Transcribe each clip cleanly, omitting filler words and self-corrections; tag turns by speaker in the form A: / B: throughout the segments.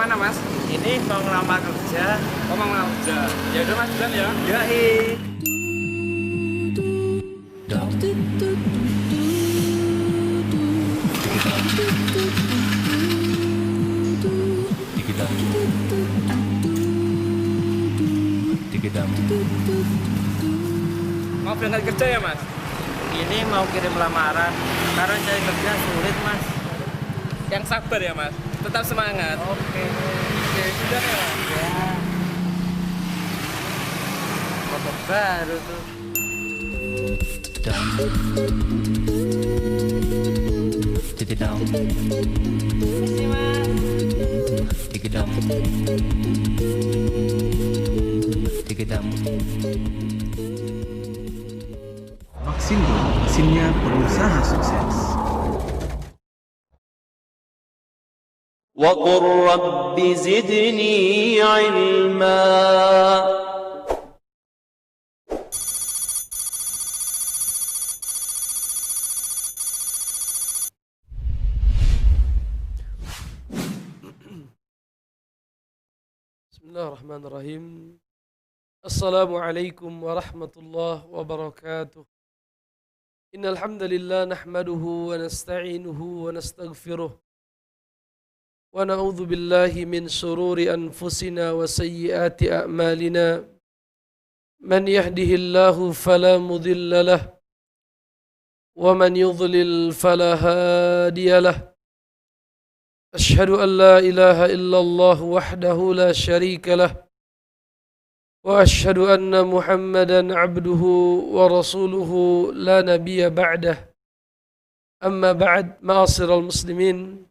A: kemana mas?
B: Ini mau ngelamar kerja.
A: Oh mau ngelamar kerja. Ya udah mas, jalan ya.
B: Yoi.
A: Mau berangkat kerja ya mas?
B: Ini mau kirim lamaran. Karena cari kerja sulit, Mas.
A: Yang sabar ya mas. Tetap semangat.
B: Oke.
A: Oke, sudah ya.
B: Ya. Foto baru tuh. Misi, Mas.
C: Maxindo, mesinnya pengusaha sukses.
D: وقل رب زدني علما.
E: Bismillahirrahmanirrahim. Assalamualaikum warahmatullahi wabarakatuh. Innal hamdalillah nahmaduhu wa nasta'inuhu wa nastaghfiruh wa na'udzu billahi min shururi anfusina wa sayyiati a'malina. Man yahdihillahu fala mudilla lah wa man yudlil fala hadiya lah. Ashhadu an la ilaha illallah wahdahu la syarika lah wa ashhadu anna Muhammadan abduhu wa rasuluhu la nabiyya ba'dah. Amma ba'd, ma'asyiral muslimin,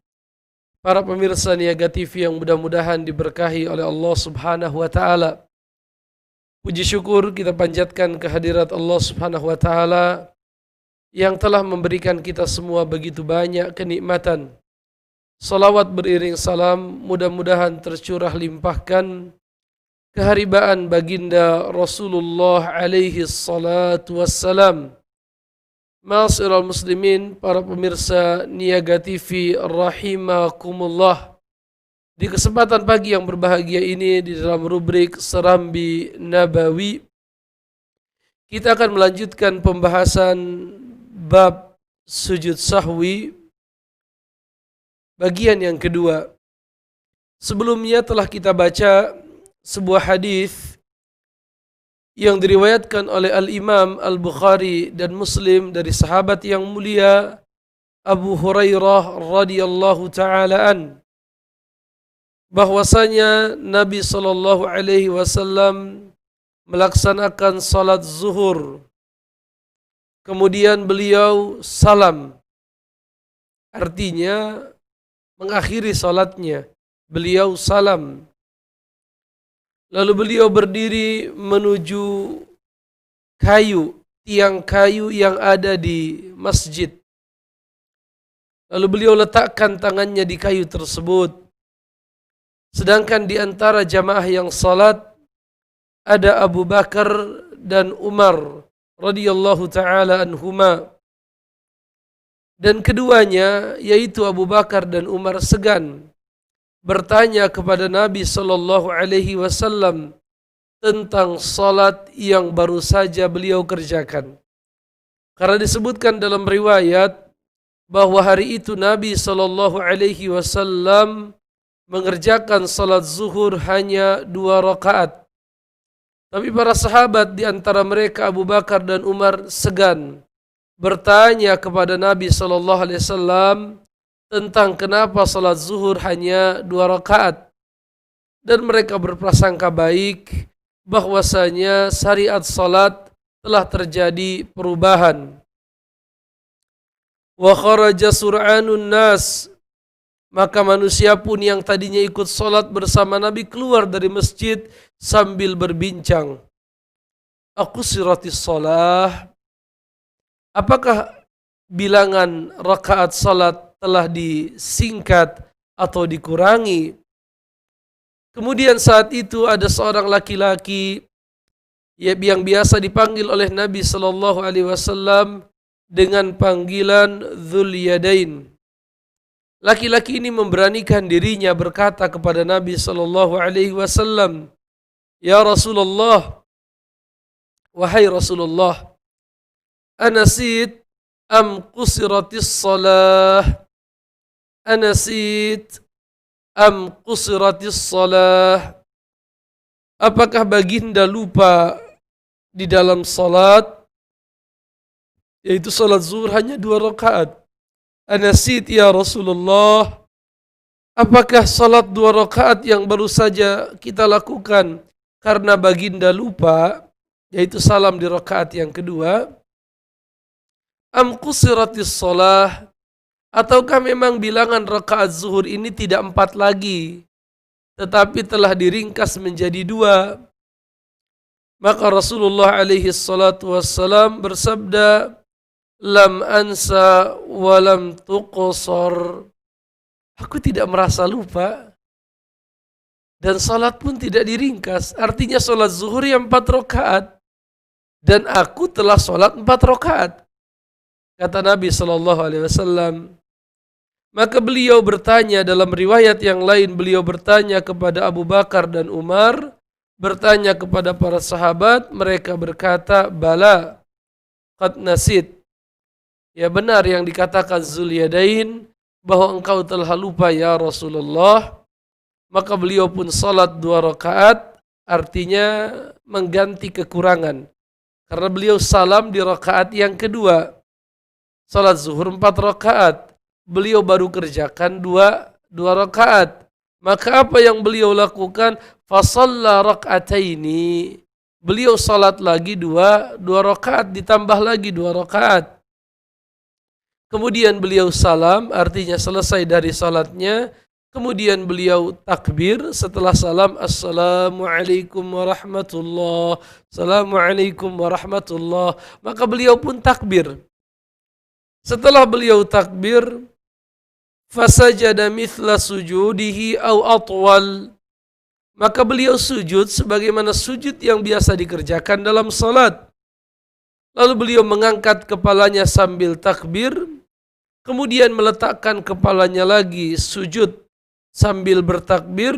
E: para pemirsa Niaga TV yang mudah-mudahan diberkahi oleh Allah Subhanahu wa taala. Puji syukur kita panjatkan kehadirat Allah Subhanahu wa taala yang telah memberikan kita semua begitu banyak kenikmatan. Salawat beriring salam mudah-mudahan tercurah limpahkan keharibaan baginda Rasulullah alaihi salatu wassalam. Ma'asyiral muslimin, para pemirsa Niaga TV rahimakumullah. Di kesempatan pagi yang berbahagia ini, di dalam rubrik Serambi Nabawi, kita akan melanjutkan pembahasan bab sujud sahwi bagian yang kedua. Sebelumnya telah kita baca sebuah hadis yang diriwayatkan oleh Al-Imam Al-Bukhari dan Muslim dari sahabat yang mulia Abu Hurairah radhiyallahu taala an, bahwasanya Nabi sallallahu alaihi wasallam melaksanakan salat zuhur. Kemudian beliau salam. Artinya mengakhiri salatnya, beliau salam. Lalu beliau berdiri menuju tiang kayu yang ada di masjid. Lalu beliau letakkan tangannya di kayu tersebut. Sedangkan di antara jamaah yang salat ada Abu Bakar dan Umar radhiyallahu taala anhuma. Dan keduanya, yaitu Abu Bakar dan Umar, segan bertanya kepada Nabi sallallahu alaihi wasallam tentang salat yang baru saja beliau kerjakan. Karena disebutkan dalam riwayat bahwa hari itu Nabi sallallahu alaihi wasallam mengerjakan salat zuhur hanya 2 rakaat. Tapi para sahabat, di antara mereka Abu Bakar dan Umar, segan bertanya kepada Nabi sallallahu alaihi wasallam tentang kenapa salat zuhur hanya 2 rakaat, dan mereka berprasangka baik bahwasanya syariat salat telah terjadi perubahan. Wa kharaja sur'anun nas, maka manusia pun yang tadinya ikut salat bersama Nabi keluar dari masjid sambil berbincang. Aqsiratis shalah, apakah bilangan rakaat salat telah disingkat atau dikurangi? Kemudian saat itu ada seorang laki-laki yang biasa dipanggil oleh Nabi sallallahu alaihi wasallam dengan panggilan Dzul Yadain. Laki-laki ini memberanikan dirinya berkata kepada Nabi sallallahu alaihi wasallam, "Ya Rasulullah, wahai Rasulullah, anasit am qusiratis salah? Anasit am qusiratis salah?" Apakah baginda lupa di dalam salat, yaitu salat zuhur hanya 2 rakaat? Anasit ya Rasulullah, apakah salat 2 rakaat yang baru saja kita lakukan karena baginda lupa, yaitu salam di rakaat yang kedua? Am qusiratis salah, ataukah memang bilangan rakaat zuhur ini tidak 4 lagi, tetapi telah diringkas menjadi 2? Maka Rasulullah alaihi salatu wassalam bersabda, "Lam ansa wa lam tuqsar." Aku tidak merasa lupa dan salat pun tidak diringkas. Artinya salat zuhur yang 4 rakaat dan aku telah salat 4 rakaat. Kata Nabi sallallahu alaihi wasallam. Maka beliau bertanya, dalam riwayat yang lain beliau bertanya kepada Abu Bakar dan Umar, bertanya kepada para sahabat, mereka berkata, "Bala, qad nasid." Ya, benar yang dikatakan Zulyadain bahwa engkau telah lupa ya Rasulullah. Maka beliau pun salat 2 rakaat, artinya mengganti kekurangan. Karena beliau salam di rakaat yang kedua. Salat zuhur 4 rakaat. Beliau baru kerjakan 2 rakaat. Maka apa yang beliau lakukan? Fasalla rak'ataini. Beliau salat lagi 2 rakaat, ditambah lagi 2 rakaat. Kemudian beliau salam, artinya selesai dari salatnya. Kemudian beliau takbir setelah salam, "Assalamualaikum warahmatullah, Assalamualaikum warahmatullah." Maka beliau pun takbir. Setelah beliau takbir, fasajada mithla sujudihi au atwal. Maka beliau sujud sebagaimana sujud yang biasa dikerjakan dalam salat. Lalu beliau mengangkat kepalanya sambil takbir, kemudian meletakkan kepalanya lagi sujud sambil bertakbir.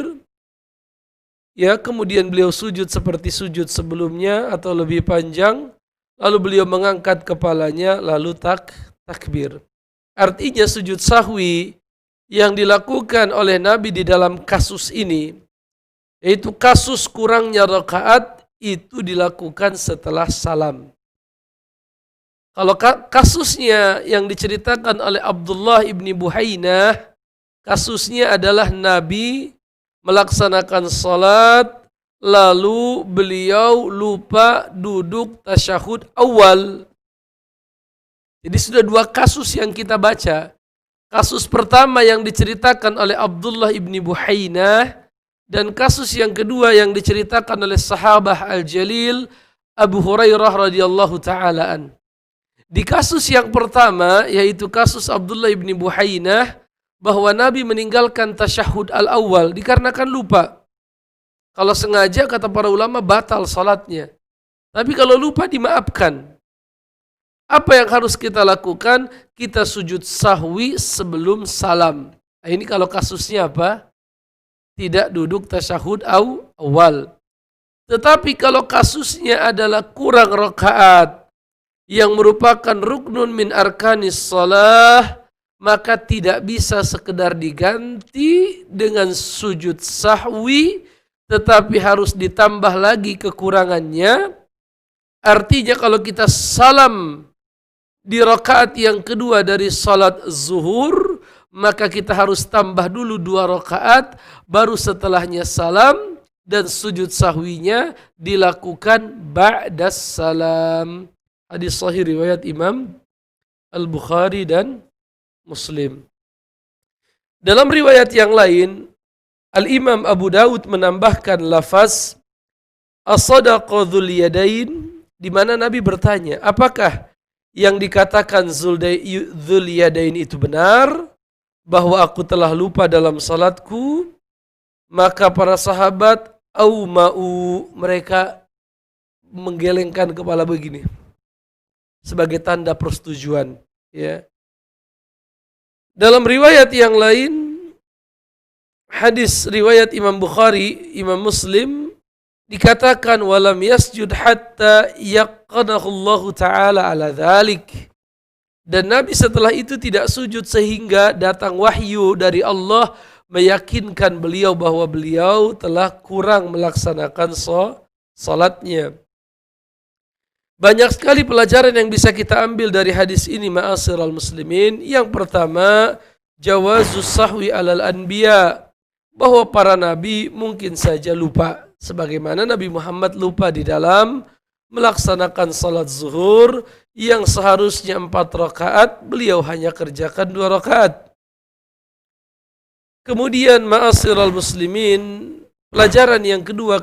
E: Ya, kemudian beliau sujud seperti sujud sebelumnya atau lebih panjang. Lalu beliau mengangkat kepalanya lalu takbir. Artinya sujud sahwi yang dilakukan oleh Nabi di dalam kasus ini, yaitu kasus kurangnya rakaat, itu dilakukan setelah salam. Kalau kasusnya yang diceritakan oleh Abdullah ibni Buhainah, kasusnya adalah Nabi melaksanakan salat, lalu beliau lupa duduk tasyahud awal. Jadi sudah 2 kasus yang kita baca. Kasus pertama yang diceritakan oleh Abdullah ibni Buhainah, dan kasus yang kedua yang diceritakan oleh sahabah al-jalil Abu Hurairah radhiyallahu ta'ala an. Di kasus yang pertama, yaitu kasus Abdullah ibni Buhainah, bahwa Nabi meninggalkan tasyahud al-awwal dikarenakan lupa. Kalau sengaja, kata para ulama, batal salatnya. Tapi kalau lupa, dimaafkan. Apa yang harus kita lakukan? Kita sujud sahwi sebelum salam. Nah, ini kalau kasusnya apa? Tidak duduk tasyahud awal. Tetapi kalau kasusnya adalah kurang rakaat yang merupakan ruknun min arkanis salah, maka tidak bisa sekedar diganti dengan sujud sahwi, tetapi harus ditambah lagi kekurangannya. Artinya kalau kita salam di rakaat yang kedua dari salat zuhur, maka kita harus tambah dulu 2 rakaat, baru setelahnya salam, dan sujud sahwinya dilakukan ba'das salam. Hadis sahih riwayat Imam Al-Bukhari dan Muslim. Dalam riwayat yang lain, Al-Imam Abu Dawud menambahkan lafaz as-sadaqa dzul yadain, di mana Nabi bertanya, apakah yang dikatakan dzul yadain itu benar, bahwa aku telah lupa dalam salatku? Maka para sahabat mereka menggelengkan kepala begini sebagai tanda persetujuan, ya. Dalam riwayat yang lain, hadis riwayat Imam Bukhari, Imam Muslim, dikatakan walam yasjud hatta yaqadahu Allah Ta'ala ala dhalik. Dan Nabi setelah itu tidak sujud sehingga datang wahyu dari Allah meyakinkan beliau bahwa beliau telah kurang melaksanakan salatnya. Banyak sekali pelajaran yang bisa kita ambil dari hadis ini, ma'asyiral muslimin. Yang pertama, jawazus sahwi alal anbiya, bahwa para nabi mungkin saja lupa, sebagaimana Nabi Muhammad lupa di dalam melaksanakan salat zuhur yang seharusnya 4 rakaat, beliau hanya kerjakan 2 rakaat. Kemudian ma'asyiral muslimin, pelajaran yang kedua,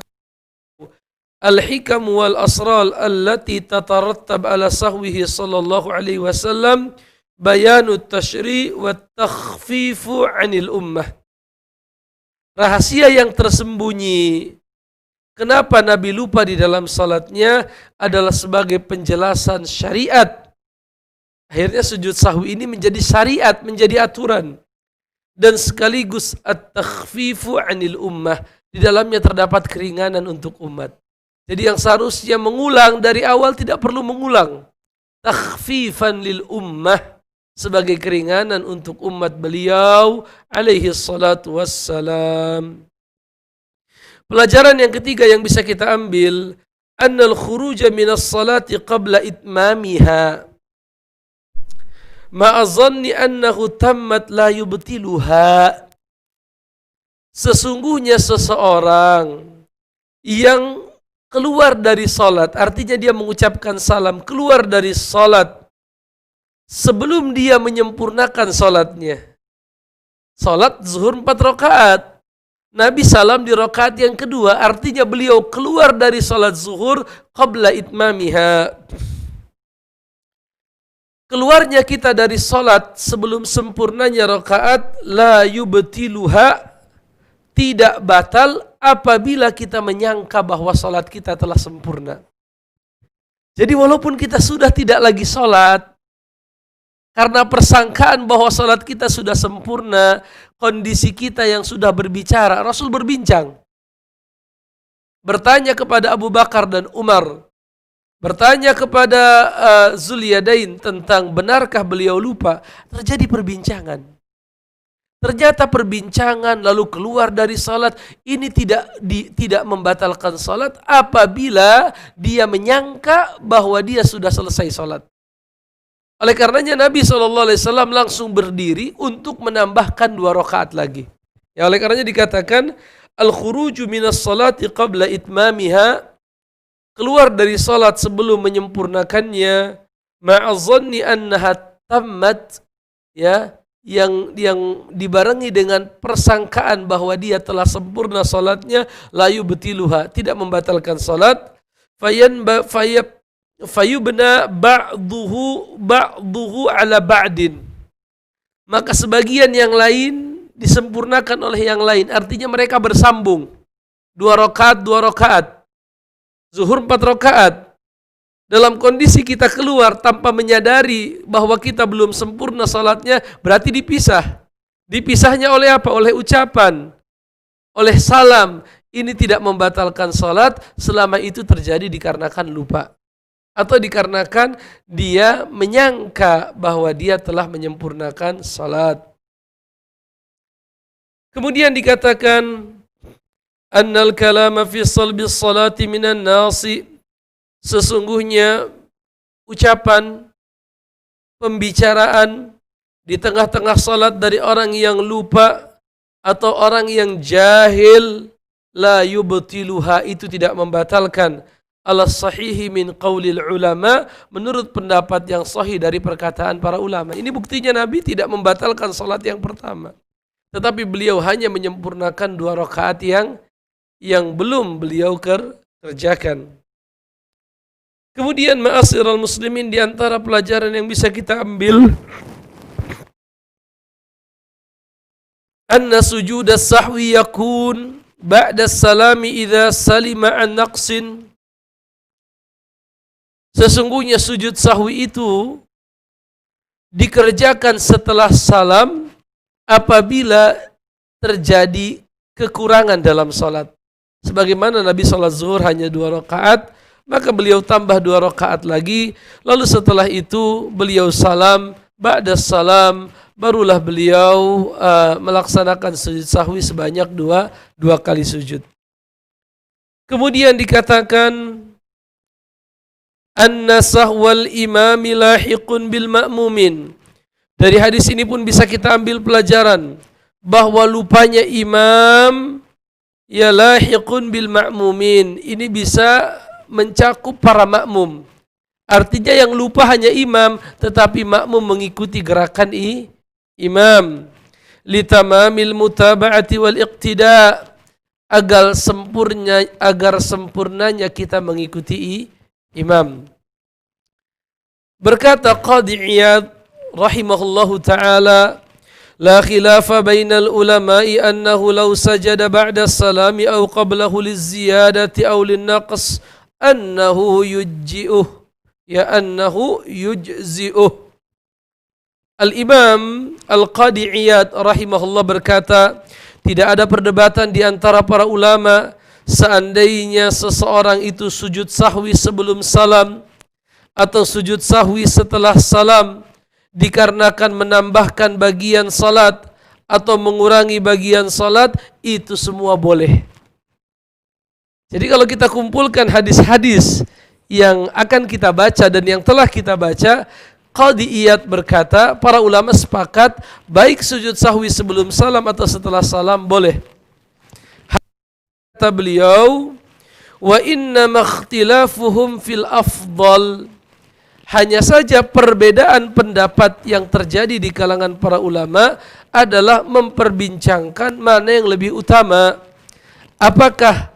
E: al-hikam wal asral allati tatarattab ala sahwihi sallallahu alaihi wasallam bayanu tashri' wa takhfifu 'anil ummah. Rahasia yang tersembunyi kenapa Nabi lupa di dalam salatnya adalah sebagai penjelasan syariat. Akhirnya sujud sahwi ini menjadi syariat, menjadi aturan. Dan sekaligus at-takhfifu 'anil ummah. Di dalamnya terdapat keringanan untuk umat. Jadi yang seharusnya mengulang dari awal tidak perlu mengulang. Takhfifan lil ummah, sebagai keringanan untuk umat beliau alaihi salatu wassalam. Pelajaran yang ketiga yang bisa kita ambil, annal khuruja minas salati qabla itmamiha ma'azanni annahu tammat la yubtiluha. Sesungguhnya seseorang yang keluar dari salat, artinya dia mengucapkan salam, keluar dari salat sebelum dia menyempurnakan salatnya. Salat zuhur 4 rakaat. Nabi salam di rakaat yang kedua, artinya beliau keluar dari salat zuhur qabla itmamiha. Keluarnya kita dari salat sebelum sempurnanya rakaat la yubtiluha, tidak batal apabila kita menyangka bahwa salat kita telah sempurna. Jadi walaupun kita sudah tidak lagi salat, karena persangkaan bahwa salat kita sudah sempurna, kondisi kita yang sudah berbicara, Rasul berbincang. Bertanya kepada Abu Bakar dan Umar, bertanya kepada Zulyadain tentang benarkah beliau lupa. Terjadi perbincangan. Ternyata perbincangan lalu keluar dari salat ini tidak membatalkan salat apabila dia menyangka bahwa dia sudah selesai salat. Oleh karenanya Nabi SAW langsung berdiri untuk menambahkan 2 rakaat lagi. Ya, oleh karenanya dikatakan al-khuruju minas salati qabla itmamiha, keluar dari salat sebelum menyempurnakannya, ma'azanni annaha tammat, ya, yang dibarengi dengan persangkaan bahwa dia telah sempurna salatnya, la yubtiluha, tidak membatalkan salat, fayubna ba'duhu ala ba'din, maka sebagian yang lain disempurnakan oleh yang lain, artinya mereka bersambung, 2 rakaat, zuhur 4 rakaat. Dalam kondisi kita keluar tanpa menyadari bahwa kita belum sempurna salatnya, berarti dipisah. Dipisahnya oleh apa? Oleh ucapan, oleh salam. Ini tidak membatalkan salat selama itu terjadi dikarenakan lupa, atau dikarenakan dia menyangka bahwa dia telah menyempurnakan salat. Kemudian dikatakan annal kalama fi salbi salati minan nasi, sesungguhnya ucapan, pembicaraan di tengah-tengah salat dari orang yang lupa atau orang yang jahil, la yubtiluha, itu tidak membatalkan. Ala sahihi min qaulil ulama, menurut pendapat yang sahih dari perkataan para ulama. Ini buktinya Nabi tidak membatalkan salat yang pertama, tetapi beliau hanya menyempurnakan 2 rakaat yang belum beliau kerjakan. Kemudian ma'asyiral muslimin, di antara pelajaran yang bisa kita ambil, anna sujud as-sahwi yakun ba'da salami idza salima an naqsin. Sesungguhnya sujud sahwi itu dikerjakan setelah salam apabila terjadi kekurangan dalam salat. Sebagaimana Nabi salat zuhur hanya 2 rakaat, maka beliau tambah 2 rakaat lagi, lalu setelah itu beliau salam, ba'da salam barulah beliau melaksanakan sujud sahwi sebanyak dua kali sujud. Kemudian dikatakan anna sahwal imami lahiqun bil ma'mumin. Dari hadis ini pun bisa kita ambil pelajaran bahwa lupanya imam ya lahiqun bil ma'mumin. Ini bisa mencakup para makmum. Artinya yang lupa hanya imam, tetapi makmum mengikuti gerakan imam. Litamamil mutaba'ati wal iqtida, agar sempurnanya kita mengikuti imam. Berkata Qadhi Iyad rahimahullahu ta'ala, la khilafa bainal ulama'i annahu law sajada ba'da salami aw qablahu liziyadati aw linnaqs annahu yujzi'uh. Al-Imam Al-Qadhi Iyad rahimahullah berkata, tidak ada perdebatan di antara para ulama seandainya seseorang itu sujud sahwi sebelum salam atau sujud sahwi setelah salam dikarenakan menambahkan bagian salat atau mengurangi bagian salat, itu semua boleh. Jadi kalau kita kumpulkan hadis-hadis yang akan kita baca dan yang telah kita baca, Qadhi Iyad berkata, para ulama sepakat baik sujud sahwi sebelum salam atau setelah salam boleh. Kata beliau, wa inna makhtilafuhum fil afdal. Hanya saja perbedaan pendapat yang terjadi di kalangan para ulama adalah memperbincangkan mana yang lebih utama. Apakah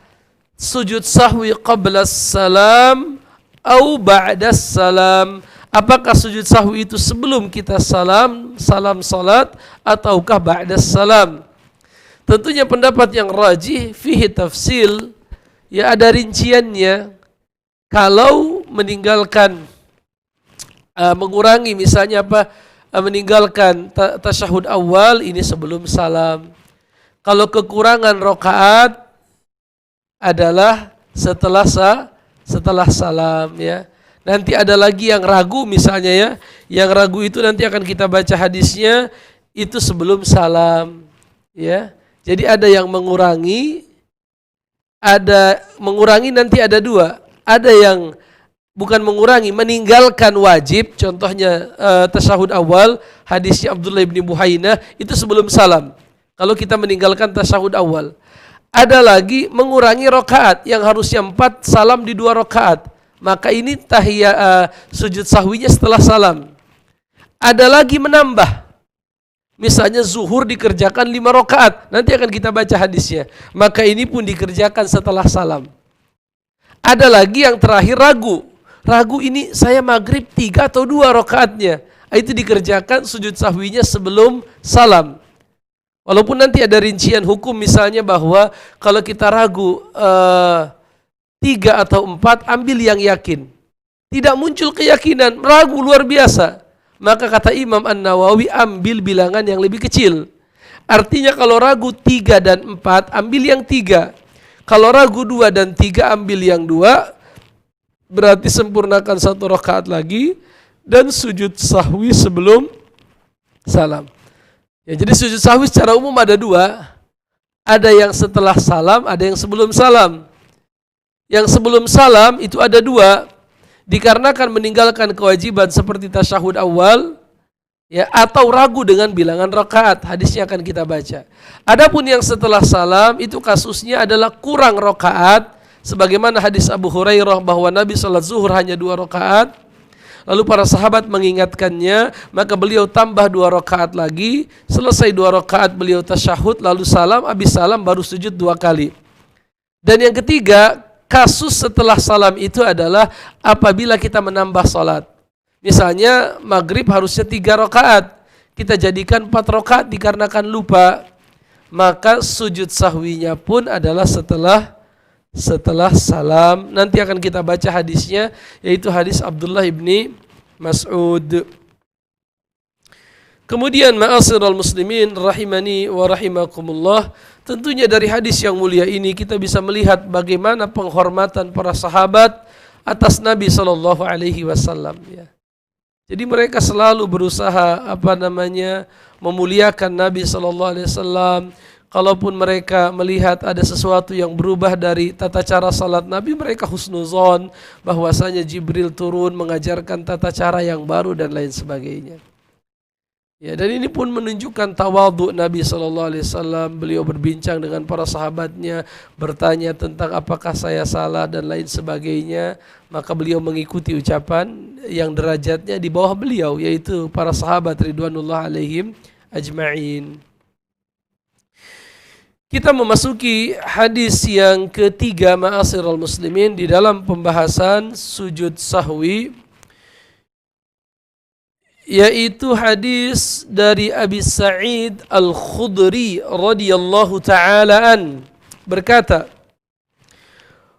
E: sujud sahwi qabla salam atau ba'da salam? Apakah sujud sahwi itu sebelum kita salam salat, ataukah ba'da salam? Tentunya pendapat yang rajih fihi tafsil, ya ada rinciannya. Kalau meninggalkan mengurangi misalnya meninggalkan tasyahud awal, ini sebelum salam. Kalau kekurangan rakaat adalah setelah salam, ya. Nanti ada lagi yang ragu misalnya, ya. Yang ragu itu nanti akan kita baca hadisnya, itu sebelum salam, ya. Jadi ada yang mengurangi nanti ada 2. Ada yang bukan mengurangi, meninggalkan wajib, contohnya tasyahud awal, hadisnya Abdullah bin Buhainah, itu sebelum salam. Kalau kita meninggalkan tasyahud awal. Ada lagi mengurangi rakaat, yang harusnya 4 salam di 2 rakaat. Maka ini sujud sahwinya setelah salam. Ada lagi menambah. Misalnya zuhur dikerjakan 5 rakaat, nanti akan kita baca hadisnya. Maka ini pun dikerjakan setelah salam. Ada lagi yang terakhir ragu. Ragu ini saya maghrib 3 atau 2 rakaatnya. Itu dikerjakan sujud sahwinya sebelum salam. Walaupun nanti ada rincian hukum misalnya bahwa kalau kita ragu 3 atau 4, ambil yang yakin. Tidak muncul keyakinan, ragu luar biasa. Maka kata Imam An-Nawawi, ambil bilangan yang lebih kecil. Artinya kalau ragu 3 dan 4, ambil yang 3. Kalau ragu 2 dan 3, ambil yang 2. Berarti sempurnakan 1 rakaat lagi dan sujud sahwi sebelum salam. Ya, jadi sujud sahwi secara umum ada 2. Ada yang setelah salam, ada yang sebelum salam. Yang sebelum salam itu ada 2, dikarenakan meninggalkan kewajiban seperti tasyahud awal, ya, atau ragu dengan bilangan rakaat. Hadisnya akan kita baca. Adapun yang setelah salam itu kasusnya adalah kurang rakaat, sebagaimana hadis Abu Hurairah bahwa Nabi salat zuhur hanya 2 rakaat. Lalu para sahabat mengingatkannya, maka beliau tambah 2 rakaat lagi. Selesai 2 rakaat beliau tasyahud, lalu salam, habis salam baru sujud 2 kali. Dan yang ketiga, kasus setelah salam itu adalah apabila kita menambah salat. Misalnya maghrib harusnya 3 rakaat, kita jadikan 4 rakaat dikarenakan lupa. Maka sujud sahwinya pun adalah setelah salam. Nanti akan kita baca hadisnya, yaitu hadis Abdullah ibni Mas'ud. Kemudian ma'asyiral muslimin rahimani wa rahimakumullah, tentunya dari hadis yang mulia ini kita bisa melihat bagaimana penghormatan para sahabat atas Nabi sallallahu alaihi wasallam ya. Jadi mereka selalu berusaha memuliakan Nabi sallallahu alaihi wasallam. Kalaupun mereka melihat ada sesuatu yang berubah dari tata cara salat Nabi, mereka husnuzon bahwasanya Jibril turun mengajarkan tata cara yang baru dan lain sebagainya. Ya, dan ini pun menunjukkan tawadhu Nabi sallallahu alaihi wasallam. Beliau berbincang dengan para sahabatnya, bertanya tentang apakah saya salah dan lain sebagainya. Maka beliau mengikuti ucapan yang derajatnya di bawah beliau, yaitu para sahabat ridwanullah alaihim ajma'in. Kita memasuki hadis yang ketiga ma'asyiral muslimin di dalam pembahasan sujud sahwi, yaitu hadis dari Abi Sa'id Al-Khudri radhiyallahu ta'ala an berkata,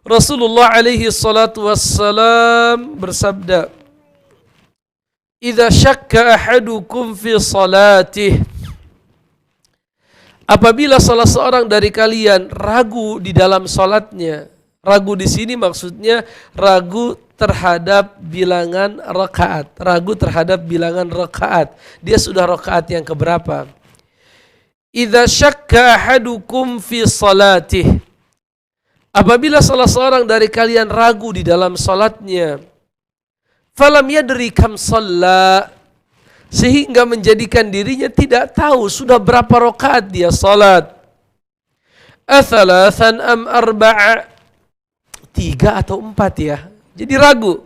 E: Rasulullah alaihi salatu wassalam bersabda, "Idza syakka ahadukum fi salatih." Apabila salah seorang dari kalian ragu di dalam salatnya, ragu di sini maksudnya ragu terhadap bilangan rakaat, ragu terhadap bilangan rakaat. Dia sudah rakaat yang keberapa? Idza syakka ahadukum fi salatih. Apabila salah seorang dari kalian ragu di dalam salatnya, falam yadri kam shalla, sehingga menjadikan dirinya tidak tahu sudah berapa rakaat dia salat. Athalathan am arba'a, 3 atau 4 ya. Jadi ragu,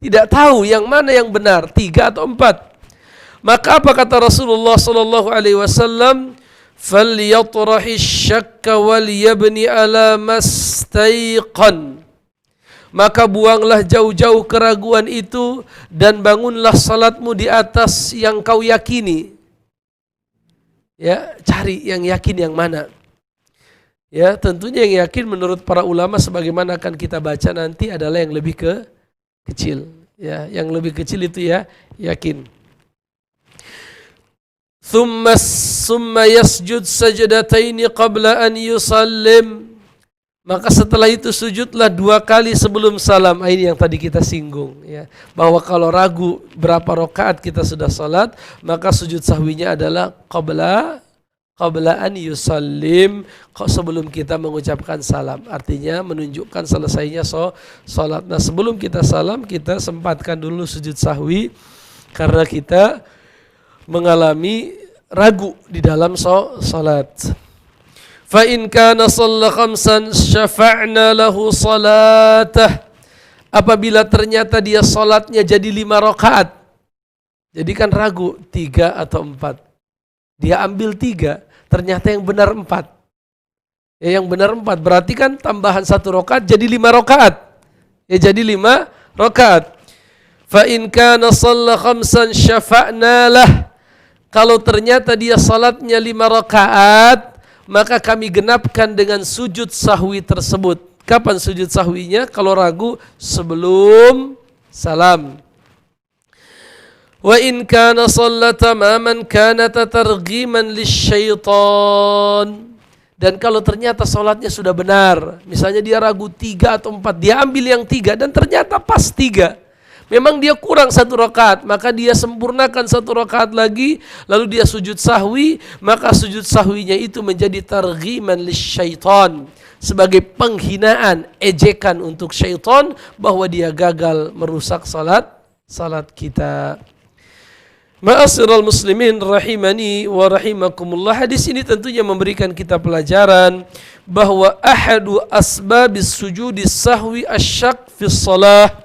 E: tidak tahu yang mana yang benar, 3 atau 4. Maka apa kata Rasulullah sallallahu alaihi wasallam? Falyatrahish syakka wal yabni ala mastaiqan. Maka buanglah jauh-jauh keraguan itu dan bangunlah salatmu di atas yang kau yakini. Ya, cari yang yakin yang mana. Ya, tentunya yang yakin menurut para ulama sebagaimana akan kita baca nanti adalah yang lebih kecil. Ya, yang lebih kecil itu ya yakin. Summa yasjud sajdataini qabla an yusallim. Maka setelah itu sujudlah 2 kali sebelum salam. Ini yang tadi kita singgung ya, bahwa kalau ragu berapa rakaat kita sudah salat, maka sujud sahwinya adalah qabla an yusallim, sebelum kita mengucapkan salam. Artinya menunjukkan selesainya salat. Nah, sebelum kita salam kita sempatkan dulu sujud sahwi karena kita mengalami ragu di dalam salat. Fa in kana shalla khamsan syafa'na lahu salatah. Apabila ternyata dia salatnya jadi 5 rakaat. Jadi kan ragu 3 atau 4. Dia ambil 3, ternyata yang benar 4. Ya, yang benar 4, berarti kan tambahan 1 rakaat jadi 5 rakaat. Ya, jadi 5 rakaat. Fa in kana shalla khamsan syafa'na lah. Kalau ternyata dia salatnya 5 rakaat, maka kami genapkan dengan sujud sahwi tersebut. Kapan sujud sahwinya? Kalau ragu sebelum salam. Wa in kana shalla tamaman kana targhiman lisyaitan. Dan kalau ternyata salatnya sudah benar, misalnya dia ragu 3 atau 4, dia ambil yang 3 dan ternyata pas 3. Memang dia kurang 1 rakaat, maka dia sempurnakan 1 rakaat lagi, lalu dia sujud sahwi, maka sujud sahwinya itu menjadi targhiman lisyaitan, sebagai penghinaan, ejekan untuk syaitan bahwa dia gagal merusak salat kita. Ma'asyiral muslimin rahimani wa rahimakumullah. Hadis ini tentunya memberikan kita pelajaran bahwa ahadu asbabis sujudis sahwi asyak fi shalah,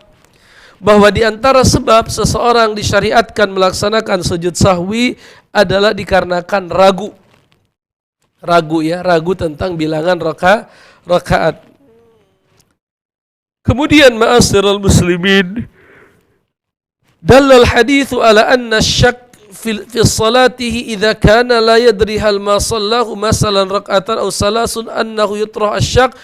E: bahwa di antara sebab seseorang disyariatkan melaksanakan sujud sahwi adalah dikarenakan ragu. Ragu tentang bilangan rakaat. Kemudian ma'asyiral muslimin, dalal hadithu ala anna syak fi salatihi idza kana la yadri hal ma sallahu masalan rak'atan aw salasun annahu yutrah asyak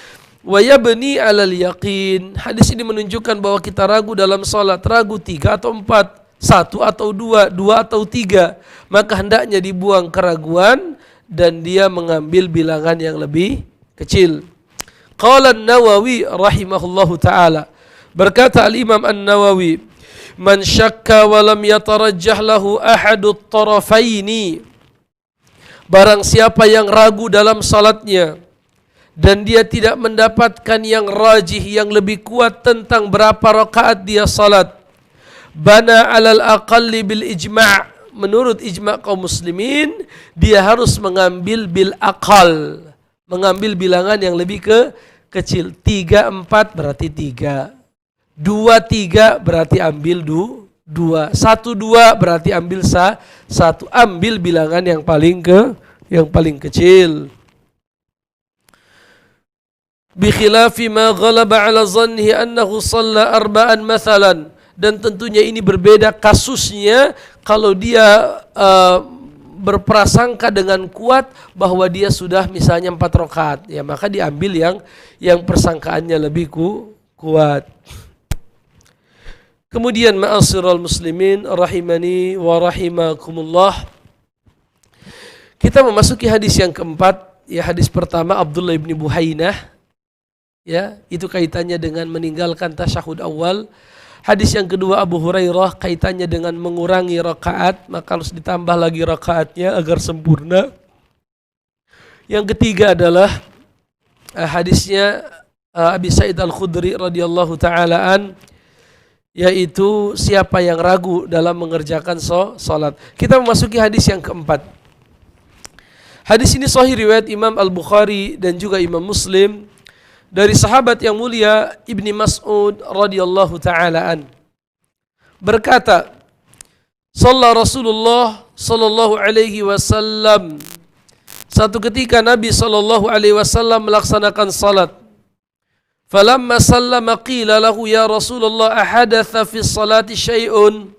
E: wa yabni 'alal yaqin. Hadis ini menunjukkan bahwa kita ragu dalam salat, ragu 3 atau 4. satu atau dua, dua atau tiga, maka hendaknya dibuang keraguan dan dia mengambil bilangan yang lebih kecil. Qala An-Nawawi rahimahullahu taala, berkata Al-Imam An-Nawawi, man syakka wa lam yatarajjah lahu ahadut tarafaini, barang siapa yang ragu dalam salatnya dan dia tidak mendapatkan yang rajih, yang lebih kuat tentang berapa rakaat dia salat, bana alal aqalli bil ijma', menurut ijma' kaum muslimin dia harus mengambil bil aqal, mengambil bilangan yang lebih kecil. 3, 4 berarti 3, 2, 3 berarti ambil 2, 1, 2 berarti ambil 1, ambil bilangan yang paling kecil. Bikhilafi ma ghalaba ala zannihi annahu shalla arba'an mathalan, dan tentunya ini berbeda kasusnya kalau dia berprasangka dengan kuat bahwa dia sudah misalnya 4 rakaat, ya maka diambil yang persangkaannya lebih kuat. Kemudian ma'asyiral muslimin rahimani wa rahimakumullah, kita memasuki hadis yang keempat. Ya, hadis pertama Abdullah bin Buhainah, ya, itu kaitannya dengan meninggalkan tasyahud awal. Hadis yang kedua Abu Hurairah kaitannya dengan mengurangi rakaat, maka harus ditambah lagi rakaatnya agar sempurna. Yang ketiga adalah hadisnya Abi Sa'id Al-Khudri radhiyallahu taala an, yaitu siapa yang ragu dalam mengerjakan salat. Kita memasuki hadis yang keempat. Hadis ini sahih riwayat Imam Al-Bukhari dan juga Imam Muslim dari sahabat yang mulia Ibni Mas'ud radhiyallahu taala an, berkata, shalla Rasulullah sallallahu alaihi wasallam, satu ketika Nabi sallallahu alaihi wasallam melaksanakan salat. Falamma sallama qila lahu ya Rasulullah ahadatha fi salati syai'un,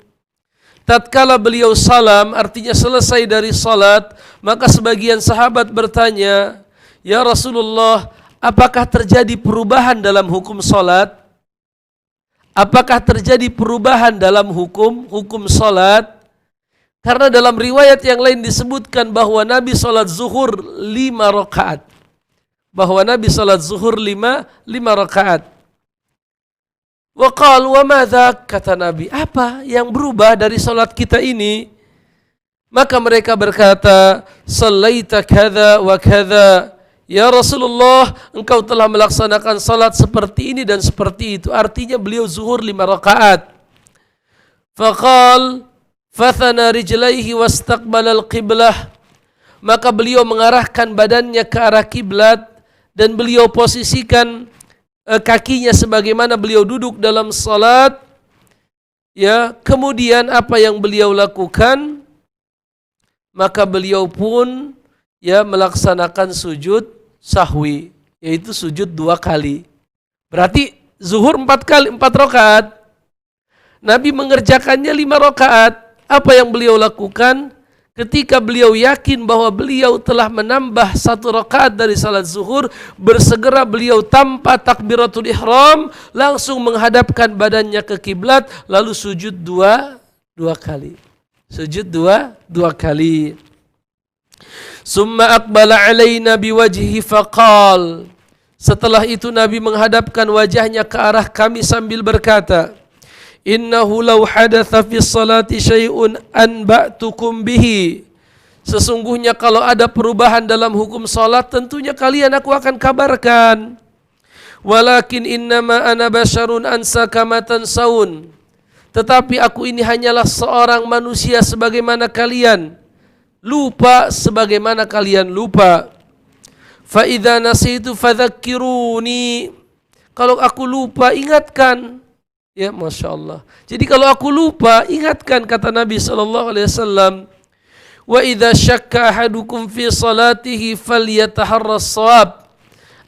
E: tatkala beliau salam, artinya selesai dari salat, maka sebagian sahabat bertanya, ya Rasulullah, apakah terjadi perubahan dalam hukum salat? Apakah terjadi perubahan dalam hukum salat? Karena dalam riwayat yang lain disebutkan bahwa Nabi salat zuhur 5 rakaat. Bahwa Nabi salat zuhur 5 rakaat. Wa qala wa madza, kata Nabi, apa yang berubah dari salat kita ini? Maka mereka berkata, sallaita kadza wa kadza. Ya Rasulullah, engkau telah melaksanakan salat seperti ini dan seperti itu. Artinya beliau zuhur 5 rakaat. Faqal fathana rijlaihi wastaqbala al-qiblah. Maka beliau mengarahkan badannya ke arah kiblat dan beliau posisikan kakinya sebagaimana beliau duduk dalam salat. Ya, kemudian apa yang beliau lakukan? Maka beliau pun melaksanakan sujud sahwi, yaitu sujud 2 kali. Berarti zuhur 4 kali, 4 rakaat. Nabi mengerjakannya 5 rakaat. Apa yang beliau lakukan? Ketika beliau yakin bahwa beliau telah menambah 1 rakaat dari salat zuhur, bersegera beliau tanpa takbiratul ihram langsung menghadapkan badannya ke kiblat, lalu sujud 2 kali. Sujud 2 kali. Summa aqbala alaina biwajhi faqal. Setelah itu Nabi menghadapkan wajahnya ke arah kami sambil berkata, innahu law hadatha fi salati syai'un anba'tukum bihi. Sesungguhnya kalau ada perubahan dalam hukum salat, tentunya kalian aku akan kabarkan. Walakin innama ana basyarun ansa kama tansaun. Tetapi aku ini hanyalah seorang manusia sebagaimana kalian, lupa sebagaimana kalian lupa. Fa idza nasitu fadzakkiruni. Kalau aku lupa, ingatkan. Ya, Masya Allah. Jadi kalau aku lupa, ingatkan, kata Nabi SAW. Wa idza syakka ahadukum fi salatihi falyataharras shawab.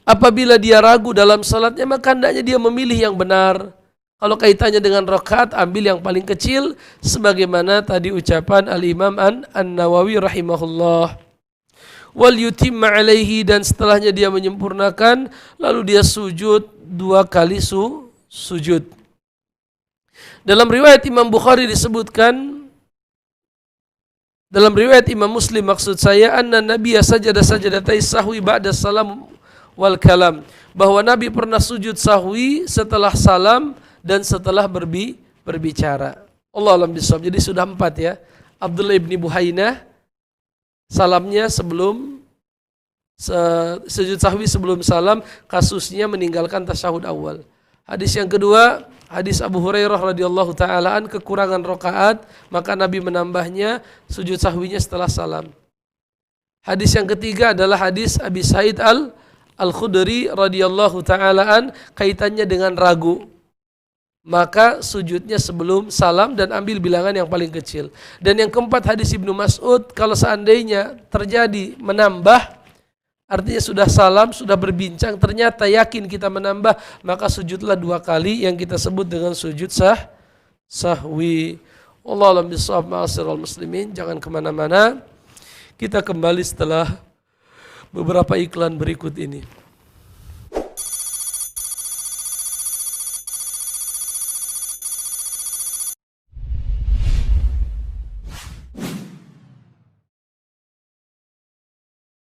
E: Apabila dia ragu dalam salatnya, maka hendaknya dia memilih yang benar. Kalau kaitannya dengan rakaat, ambil yang paling kecil, sebagaimana tadi ucapan Al-Imam An-Nawawi rahimahullah. Wal yutimma alaihi, dan setelahnya dia menyempurnakan, lalu dia sujud 2 kali sujud. Dalam riwayat Imam Bukhari disebutkan, dalam riwayat Imam Muslim maksud saya, anna Nabiya sajada sajadatai sahwi ba'da salam wal kalam, bahwa Nabi pernah sujud sahwi setelah salam dan setelah berbicara. Allah alam bisawab. Jadi sudah 4 ya. Abdullah ibni Buhainah salamnya sebelum sujud sahwi sebelum salam, kasusnya meninggalkan tasyahud awal. Hadis yang kedua, hadis Abu Hurairah radhiyallahu taala an, kekurangan rakaat, maka Nabi menambahnya sujud sahwinya setelah salam. Hadis yang ketiga adalah hadis Abi Sa'id Al-Khudri radhiyallahu taala an, kaitannya dengan ragu. Maka sujudnya sebelum salam dan ambil bilangan yang paling kecil. Dan yang keempat hadis Ibnu Mas'ud, kalau seandainya terjadi menambah, artinya sudah salam, sudah berbincang, ternyata yakin kita menambah, maka sujudlah 2 kali yang kita sebut dengan sujud sahwi. Wallahu a'lam bishawab. Ma'asyiral muslimin, jangan kemana-mana. Kita kembali setelah beberapa iklan berikut ini.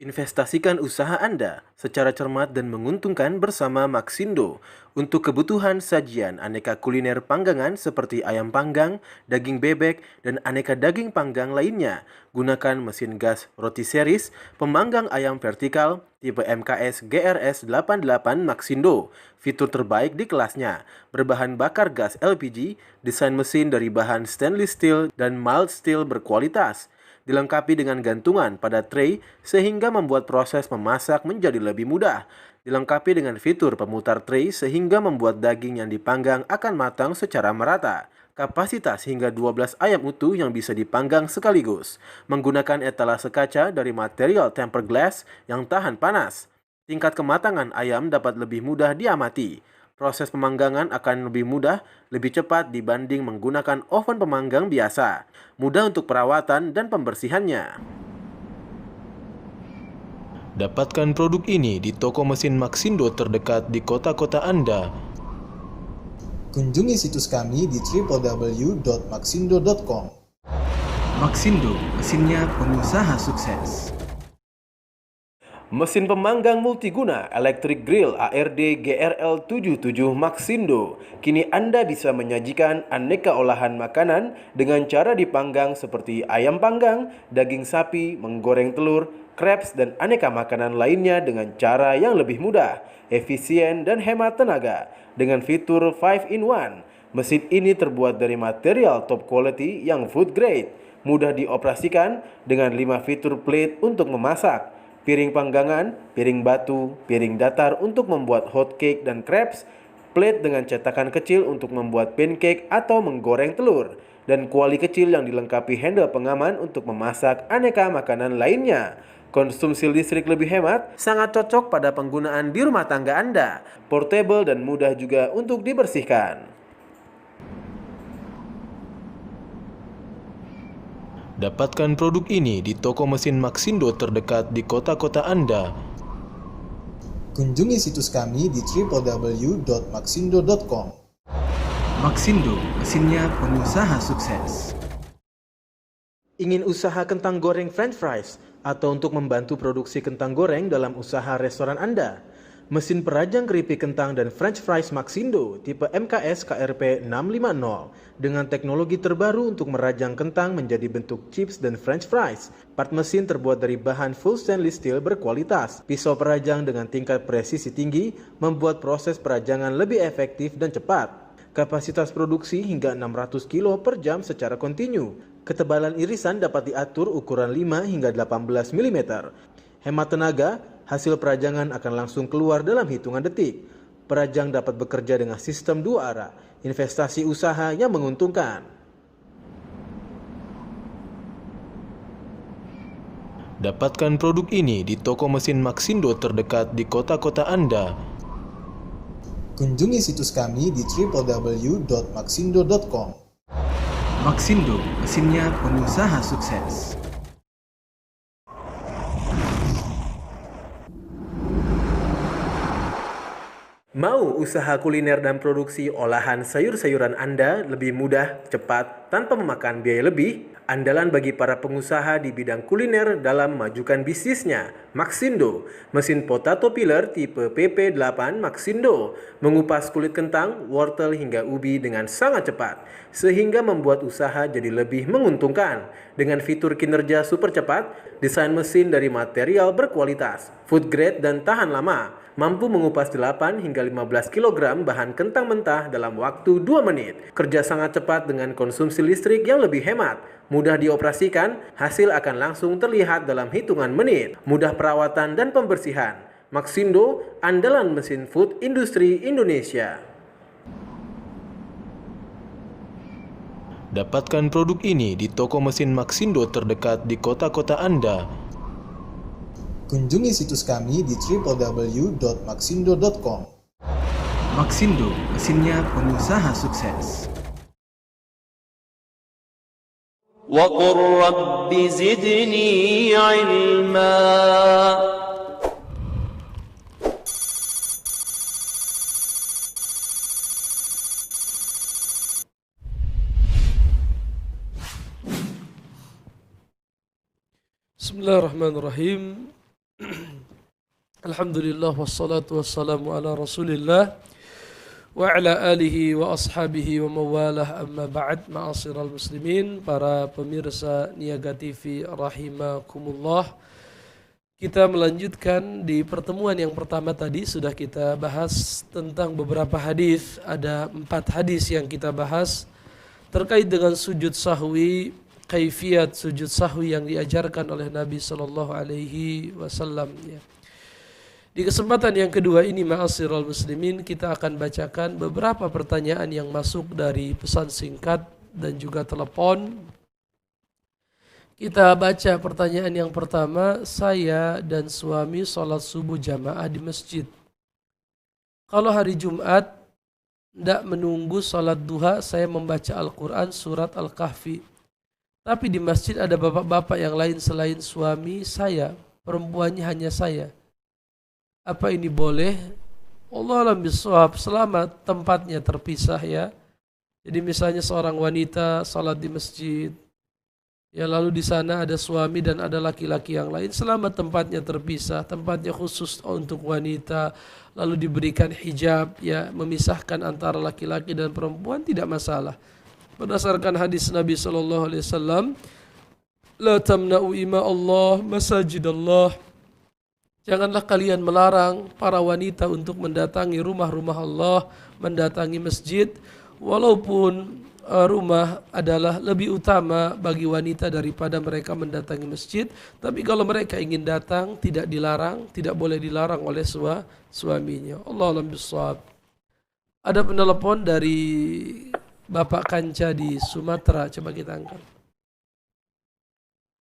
F: Investasikan usaha Anda secara cermat dan menguntungkan bersama Maxindo. Untuk kebutuhan sajian aneka kuliner panggangan seperti ayam panggang, daging bebek, dan aneka daging panggang lainnya, gunakan mesin gas roti series pemanggang ayam vertikal tipe MKS GRS 88 Maxindo. Fitur terbaik di kelasnya, berbahan bakar gas LPG, desain mesin dari bahan stainless steel dan mild steel berkualitas. Dilengkapi dengan gantungan pada tray sehingga membuat proses memasak menjadi lebih mudah. Dilengkapi dengan fitur pemutar tray sehingga membuat daging yang dipanggang akan matang secara merata. Kapasitas hingga 12 ayam utuh yang bisa dipanggang sekaligus. Menggunakan etalase kaca dari material tempered glass yang tahan panas. Tingkat kematangan ayam dapat lebih mudah diamati. Proses pemanggangan akan lebih mudah, lebih cepat dibanding menggunakan oven pemanggang biasa. Mudah untuk perawatan dan pembersihannya.
G: Dapatkan produk ini di toko mesin Maxindo terdekat di kota-kota Anda.
C: Kunjungi situs kami di www.maxindo.com. Maxindo, mesinnya pengusaha sukses.
F: Mesin pemanggang multiguna elektrik grill ARD GRL77 Maxindo. Kini Anda bisa menyajikan aneka olahan makanan dengan cara dipanggang seperti ayam panggang, daging sapi, menggoreng telur, crepes, dan aneka makanan lainnya dengan cara yang lebih mudah, efisien, dan hemat tenaga. Dengan fitur 5-in-1, mesin ini terbuat dari material top quality yang food grade, mudah dioperasikan dengan 5 fitur plate untuk memasak, piring panggangan, piring batu, piring datar untuk membuat hot cake dan crepes, plate dengan cetakan kecil untuk membuat pancake atau menggoreng telur, dan kuali kecil yang dilengkapi handle pengaman untuk memasak aneka makanan lainnya. Konsumsi listrik lebih hemat, sangat cocok pada penggunaan di rumah tangga Anda, portable dan mudah juga untuk dibersihkan.
G: Dapatkan produk ini di toko mesin Maxindo terdekat di kota-kota Anda.
C: Kunjungi situs kami di www.maxindo.com.
H: Maxindo, mesinnya pengusaha sukses.
F: Ingin usaha kentang goreng French fries atau untuk membantu produksi kentang goreng dalam usaha restoran Anda? Mesin perajang keripik kentang dan French fries Maxindo tipe MKS KRP 650 dengan teknologi terbaru untuk merajang kentang menjadi bentuk chips dan French fries. Part mesin terbuat dari bahan full stainless steel berkualitas. Pisau perajang dengan tingkat presisi tinggi membuat proses perajangan lebih efektif dan cepat. Kapasitas produksi hingga 600 kilo per jam secara kontinu. Ketebalan irisan dapat diatur ukuran 5 hingga 18 mm. Hemat tenaga, hasil perajangan akan langsung keluar dalam hitungan detik. Perajang dapat bekerja dengan sistem 2 arah. Investasi usaha yang menguntungkan.
G: Dapatkan produk ini di toko mesin Maxindo terdekat di kota-kota Anda.
C: Kunjungi situs kami di www.maxindo.com.
H: Maxindo, mesinnya pengusaha sukses.
F: Mau usaha kuliner dan produksi olahan sayur-sayuran Anda lebih mudah, cepat, tanpa memakan biaya lebih? Andalan bagi para pengusaha di bidang kuliner dalam memajukan bisnisnya, Maxindo, mesin potato peeler tipe PP8 Maxindo, mengupas kulit kentang, wortel hingga ubi dengan sangat cepat, sehingga membuat usaha jadi lebih menguntungkan. Dengan fitur kinerja super cepat, desain mesin dari material berkualitas, food grade dan tahan lama, mampu mengupas 8 hingga 15 kg bahan kentang mentah dalam waktu 2 menit. Kerja sangat cepat dengan konsumsi listrik yang lebih hemat. Mudah dioperasikan, hasil akan langsung terlihat dalam hitungan menit. Mudah perawatan dan pembersihan. Maxindo, andalan mesin food industri Indonesia.
G: Dapatkan produk ini di toko mesin Maxindo terdekat di kota-kota Anda.
C: Kunjungi situs kami di www.maxindo.com.
H: Maxindo, mesinnya pengusaha sukses.
D: وقل رب زدني علما
E: Bismillahirrahmanirrahim. Alhamdulillah wassalatu wassalamu ala Rasulillah wa ala alihi wa ashabihi wa mawalah, amma ba'd. Ma'asyiral muslimin, para pemirsa Niaga TV rahimakumullah. Kita melanjutkan di pertemuan yang pertama tadi sudah kita bahas tentang beberapa hadis. Ada 4 hadis yang kita bahas terkait dengan sujud sahwi, kaifiat sujud sahwi yang diajarkan oleh Nabi sallallahu alaihi wasallam ya. Di kesempatan yang kedua ini, ma'asyiral muslimin, kita akan bacakan beberapa pertanyaan yang masuk dari pesan singkat dan juga telepon. Kita baca pertanyaan yang pertama. Saya dan suami sholat subuh jamaah di masjid. Kalau hari Jumat tidak menunggu sholat duha, saya membaca Al-Quran surat Al-Kahfi. Tapi di masjid ada bapak-bapak yang lain selain suami saya, perempuannya hanya saya. Apa ini boleh? Allah alam bisawab, selama tempatnya terpisah ya. Jadi misalnya seorang wanita salat di masjid, ya lalu di sana ada suami dan ada laki-laki yang lain, selama tempatnya terpisah, tempatnya khusus untuk wanita, lalu diberikan hijab ya, memisahkan antara laki-laki dan perempuan, tidak masalah. Berdasarkan hadis Nabi sallallahu alaihi wasallam, la tamna'u ima Allah masajid Allah. Janganlah kalian melarang para wanita untuk mendatangi rumah-rumah Allah, mendatangi masjid, walaupun rumah adalah lebih utama bagi wanita daripada mereka mendatangi masjid. Tapi kalau mereka ingin datang, tidak dilarang, tidak boleh dilarang oleh suaminya. Allah alam bisawab. Ada penelpon dari Bapak Kanca di Sumatera, coba kita angkat.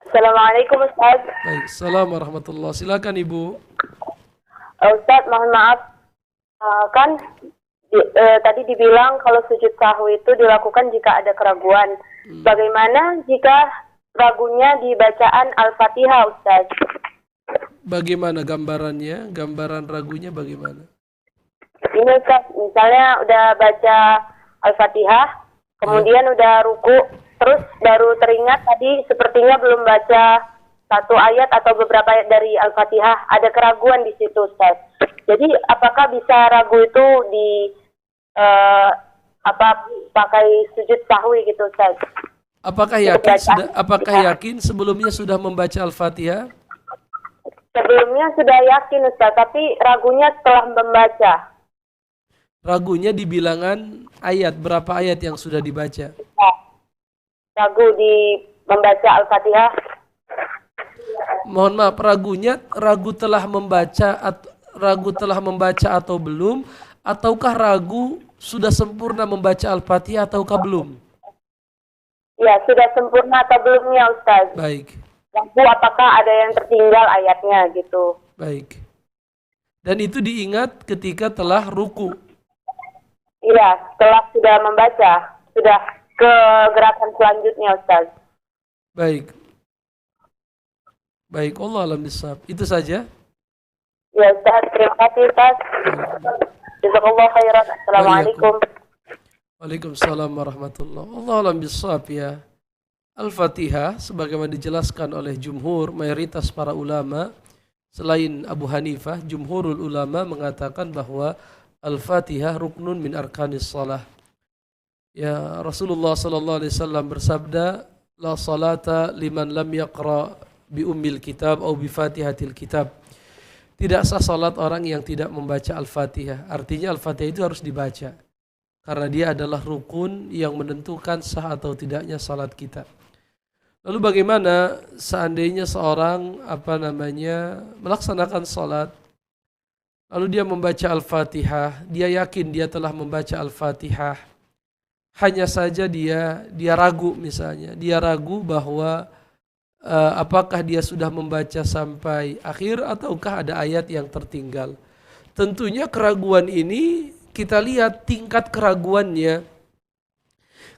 I: Assalamualaikum Ustaz.
E: Baik, assalamualaikum warahmatullahi. Silakan Ibu.
I: Ustaz, mohon maaf, tadi dibilang kalau sujud sahwi itu dilakukan jika ada keraguan. Bagaimana jika ragunya di bacaan Al-Fatihah, Ustaz?
E: Bagaimana gambarannya? Gambaran ragunya bagaimana?
I: Ini Ustaz, misalnya udah baca Al-Fatihah, kemudian udah ruku, terus baru teringat tadi sepertinya belum baca satu ayat atau beberapa ayat dari Al-Fatihah. Ada keraguan di situ, Ustaz. Jadi apakah bisa ragu itu pakai sujud sahwi gitu, Ustaz?
E: Apakah yakin sebelumnya sudah membaca Al-Fatihah?
I: Sebelumnya sudah yakin, Ustaz, tapi ragunya setelah membaca.
E: Ragunya di bilangan ayat, berapa ayat yang sudah dibaca?
I: Ragu di membaca Al-Fatihah.
E: Mohon maaf, ragu telah membaca atau belum, ataukah ragu sudah sempurna membaca Al-Fatihah ataukah belum?
I: Ya, sudah sempurna atau belumnya, Ustaz?
E: Baik.
I: Ragu apakah ada yang tertinggal ayatnya gitu.
E: Baik. Dan itu diingat ketika telah ruku.
I: Iya, setelah sudah membaca, sudah ke gerakan selanjutnya, Ustaz.
E: Baik. Baik, Allah alam bisawab. Itu saja.
I: Ya, Ustaz. Terima kasih, Ustaz. Jazakallah khairan. Assalamualaikum.
E: Waalaikumsalam warahmatullahi wabarakatuh. Allah alam bisawab ya. Al-Fatihah sebagaimana dijelaskan oleh jumhur mayoritas para ulama selain Abu Hanifah, jumhurul ulama mengatakan bahwa Al-Fatihah ruknun min arkanis salah. Ya, Rasulullah sallallahu alaihi wasallam bersabda, la salata liman lam yaqra bi ummil kitab atau bi fatihatil kitab. Tidak sah salat orang yang tidak membaca Al-Fatihah. Artinya Al-Fatihah itu harus dibaca. Karena dia adalah rukun yang menentukan sah atau tidaknya salat kita. Lalu bagaimana seandainya seorang melaksanakan salat, lalu dia membaca Al-Fatihah, dia yakin dia telah membaca Al-Fatihah, hanya saja dia ragu misalnya, dia ragu bahwa apakah dia sudah membaca sampai akhir ataukah ada ayat yang tertinggal. Tentunya keraguan ini kita lihat tingkat keraguannya.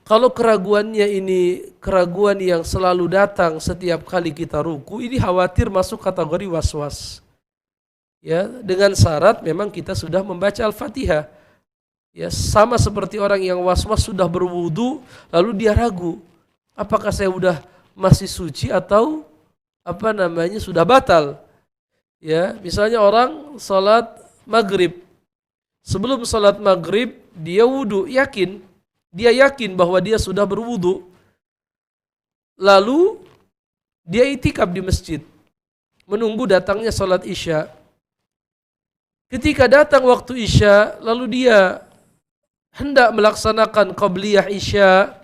E: Kalau keraguannya ini keraguan yang selalu datang setiap kali kita ruku, ini khawatir masuk kategori was-was. Ya, dengan syarat memang kita sudah membaca Al-Fatihah. Ya, sama seperti orang yang was-was sudah berwudu lalu dia ragu, apakah saya udah masih suci atau sudah batal. Ya, misalnya orang salat maghrib. Sebelum salat maghrib dia wudu, dia yakin bahwa dia sudah berwudu. Lalu dia itikaf di masjid menunggu datangnya salat Isya. Ketika datang waktu Isya, lalu dia hendak melaksanakan qabliyah Isya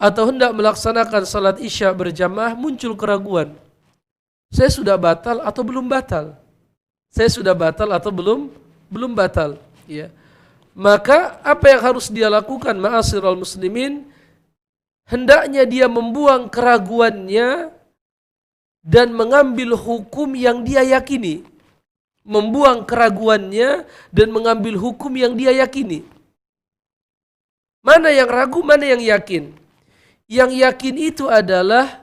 E: atau hendak melaksanakan salat Isya berjamaah, muncul keraguan. Saya sudah batal atau belum batal? Saya sudah batal atau belum batal? Ya. Maka apa yang harus dia lakukan, ma'asyiral muslimin? Hendaknya dia membuang keraguannya dan mengambil hukum yang dia yakini. Membuang keraguannya dan mengambil hukum yang dia yakini. Mana yang ragu, mana yang yakin? Yang yakin itu adalah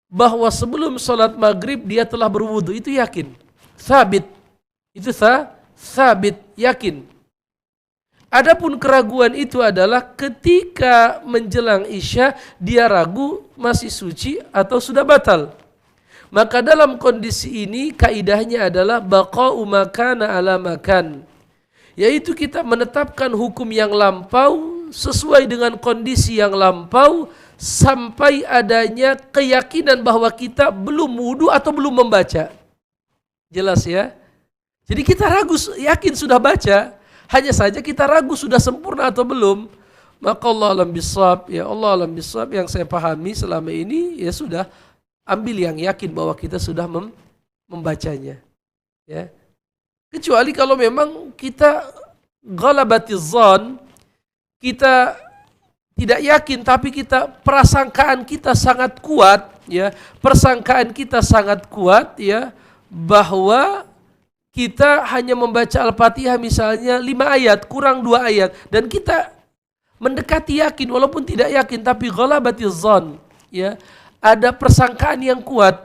E: bahwa sebelum sholat maghrib dia telah berwudu, itu yakin. Sabit. Itu sabit, yakin. Adapun keraguan itu adalah ketika menjelang Isya dia ragu masih suci atau sudah batal. Maka dalam kondisi ini kaidahnya adalah baqa'u makana ala makan. Yaitu kita menetapkan hukum yang lampau sesuai dengan kondisi yang lampau sampai adanya keyakinan bahwa kita belum wudu atau belum membaca. Jelas ya? Jadi kita ragu, yakin sudah baca, hanya saja kita ragu sudah sempurna atau belum. Maka Allah alam bisawab, ya Allah alam bisawab, yang saya pahami selama ini ya sudah ambil yang yakin bahwa kita sudah membacanya. Ya. Kecuali kalau memang kita ghalabatiz zan, kita tidak yakin tapi kita prasangkaan kita sangat kuat, ya. Persangkaan kita sangat kuat, ya, bahwa kita hanya membaca Al-Fatihah misalnya 5 ayat, kurang 2 ayat, dan kita mendekati yakin walaupun tidak yakin tapi ghalabatiz zan, ya. Ada persangkaan yang kuat,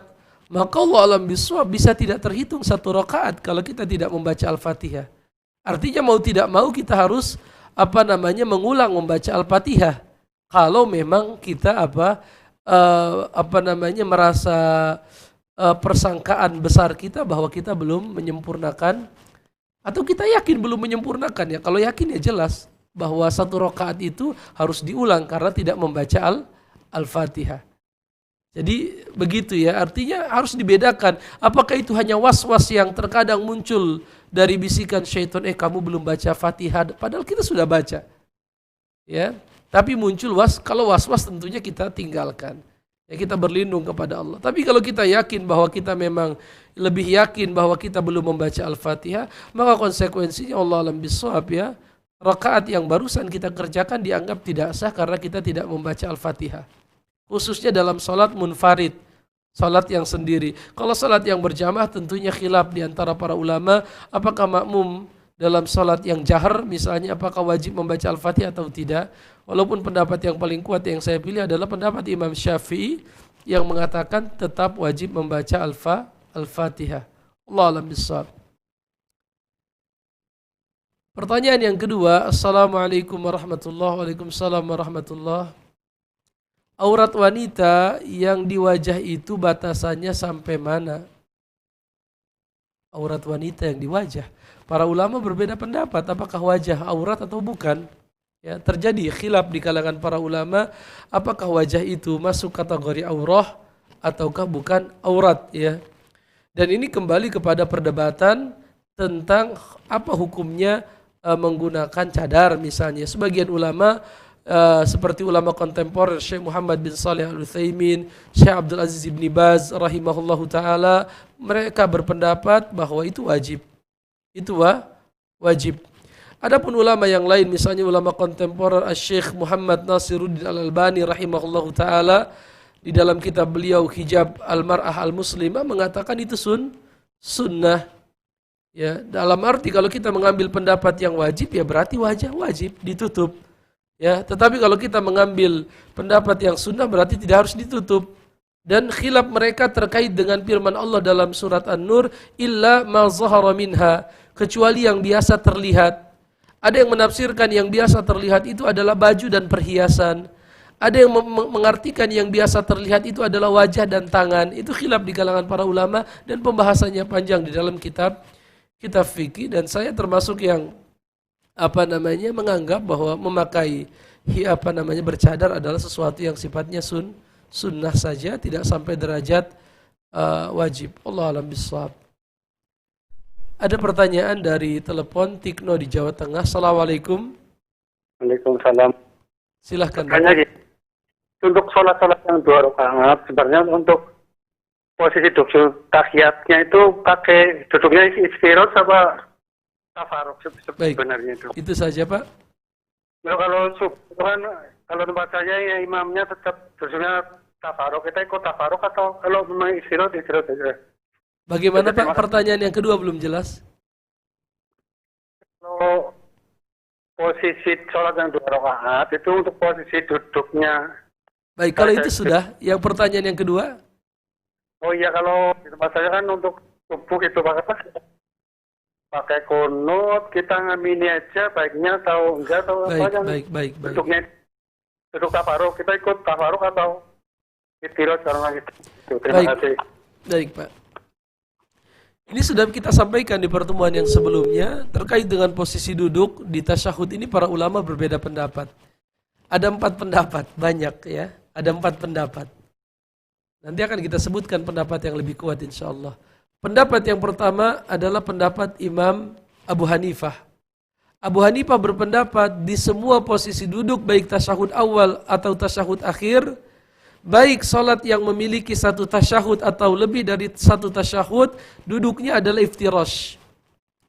E: maka Allah alam bisawab bisa tidak terhitung 1 rakaat kalau kita tidak membaca Al-Fatihah. Artinya mau tidak mau kita harus mengulang membaca Al-Fatihah. Kalau memang kita merasa persangkaan besar kita bahwa kita belum menyempurnakan, atau kita yakin belum menyempurnakan, ya. Kalau yakin ya jelas bahwa 1 rakaat itu harus diulang karena tidak membaca Al-Fatihah. Jadi begitu, ya, artinya harus dibedakan apakah itu hanya was-was yang terkadang muncul dari bisikan syaitan, kamu belum baca Fatihah, padahal kita sudah baca, ya, tapi muncul kalau was-was tentunya kita tinggalkan, ya, kita berlindung kepada Allah. Tapi kalau kita yakin bahwa kita memang lebih yakin bahwa kita belum membaca Al-Fatihah, maka konsekuensinya Allah alam bisawab, ya, rakaat yang barusan kita kerjakan dianggap tidak sah karena kita tidak membaca Al-Fatihah. Khususnya dalam sholat munfarid, sholat yang sendiri. Kalau sholat yang berjamaah tentunya khilaf di antara para ulama, apakah makmum dalam sholat yang jahar misalnya apakah wajib membaca Al-Fatihah atau tidak. Walaupun pendapat yang paling kuat yang saya pilih adalah pendapat Imam Syafi'i yang mengatakan tetap wajib membaca Al-Fatihah. Allah alam bisawab. Pertanyaan yang kedua, Assalamualaikum warahmatullahi Waalaikumsalam warahmatullahi. Aurat wanita yang di wajah itu batasannya sampai mana? Aurat wanita yang di wajah. Para ulama berbeda pendapat apakah wajah aurat atau bukan. Ya, terjadi khilaf di kalangan para ulama apakah wajah itu masuk kategori aurah ataukah bukan aurat ya. Dan ini kembali kepada perdebatan tentang apa hukumnya menggunakan cadar misalnya. Sebagian ulama seperti ulama kontemporer Syekh Muhammad bin Shalih Al-Utsaimin, Syekh Abdul Aziz bin Baz rahimahullahu taala, mereka berpendapat bahwa itu wajib. Itu wajib. Adapun ulama yang lain misalnya ulama kontemporer Syekh Muhammad Nasiruddin Al-Albani rahimahullahu taala di dalam kitab beliau Hijab Al-Mar'ah Al-Muslimah mengatakan itu sunnah. Ya, dalam arti kalau kita mengambil pendapat yang wajib ya berarti wajah wajib ditutup. Ya, tetapi kalau kita mengambil pendapat yang sunnah berarti tidak harus ditutup. Dan khilaf mereka terkait dengan firman Allah dalam surat An-Nur, illa ma zahara minha, kecuali yang biasa terlihat. Ada yang menafsirkan yang biasa terlihat itu adalah baju dan perhiasan. Ada yang mengartikan yang biasa terlihat itu adalah wajah dan tangan. Itu khilaf di kalangan para ulama dan pembahasannya panjang di dalam kitab fikih, dan saya termasuk yang menganggap bahwa memakai bercadar adalah sesuatu yang sifatnya sunnah saja, tidak sampai derajat wajib. Allah alam bissawab. Ada pertanyaan dari telepon Tikno di Jawa Tengah. Assalamualaikum.
J: Waalaikumsalam.
E: Silahkan.
J: Untuk sholat yang 2 rakaat, sebenarnya untuk posisi duduk tahiyatnya itu pakai duduknya istirot sama tafaruk sebenarnya itu.
E: Itu saja Pak.
J: Kalau tempat saya ya imamnya tetap duduknya tafaruk, kita ikut tafaruk atau kalau memang istirot aja.
E: Bagaimana Pak? Pertanyaan yang kedua belum jelas.
J: Kalau posisi sholat yang 2 rakaat itu untuk posisi duduknya.
E: Baik, kalau itu sudah. Yang pertanyaan yang kedua?
J: Oh iya, kalau di tempat saya kan untuk subuh itu pakai kunut, kita ngamini aja baiknya atau enggak atau
E: baik.
J: Duduknya duduk tafaruk, kita ikut tafaruk atau istirot sekarang gitu. Terima kasih.
E: Baik Pak. Ini sudah kita sampaikan di pertemuan yang sebelumnya terkait dengan posisi duduk di tasyahud ini para ulama berbeda pendapat. Ada 4 pendapat, banyak ya. Ada 4 pendapat. Nanti akan kita sebutkan pendapat yang lebih kuat insyaallah. Pendapat yang pertama adalah pendapat Imam Abu Hanifah. Abu Hanifah berpendapat di semua posisi duduk baik tasyahud awal atau tasyahud akhir, baik salat yang memiliki 1 tasyahud atau lebih dari 1 tasyahud, duduknya adalah iftirash.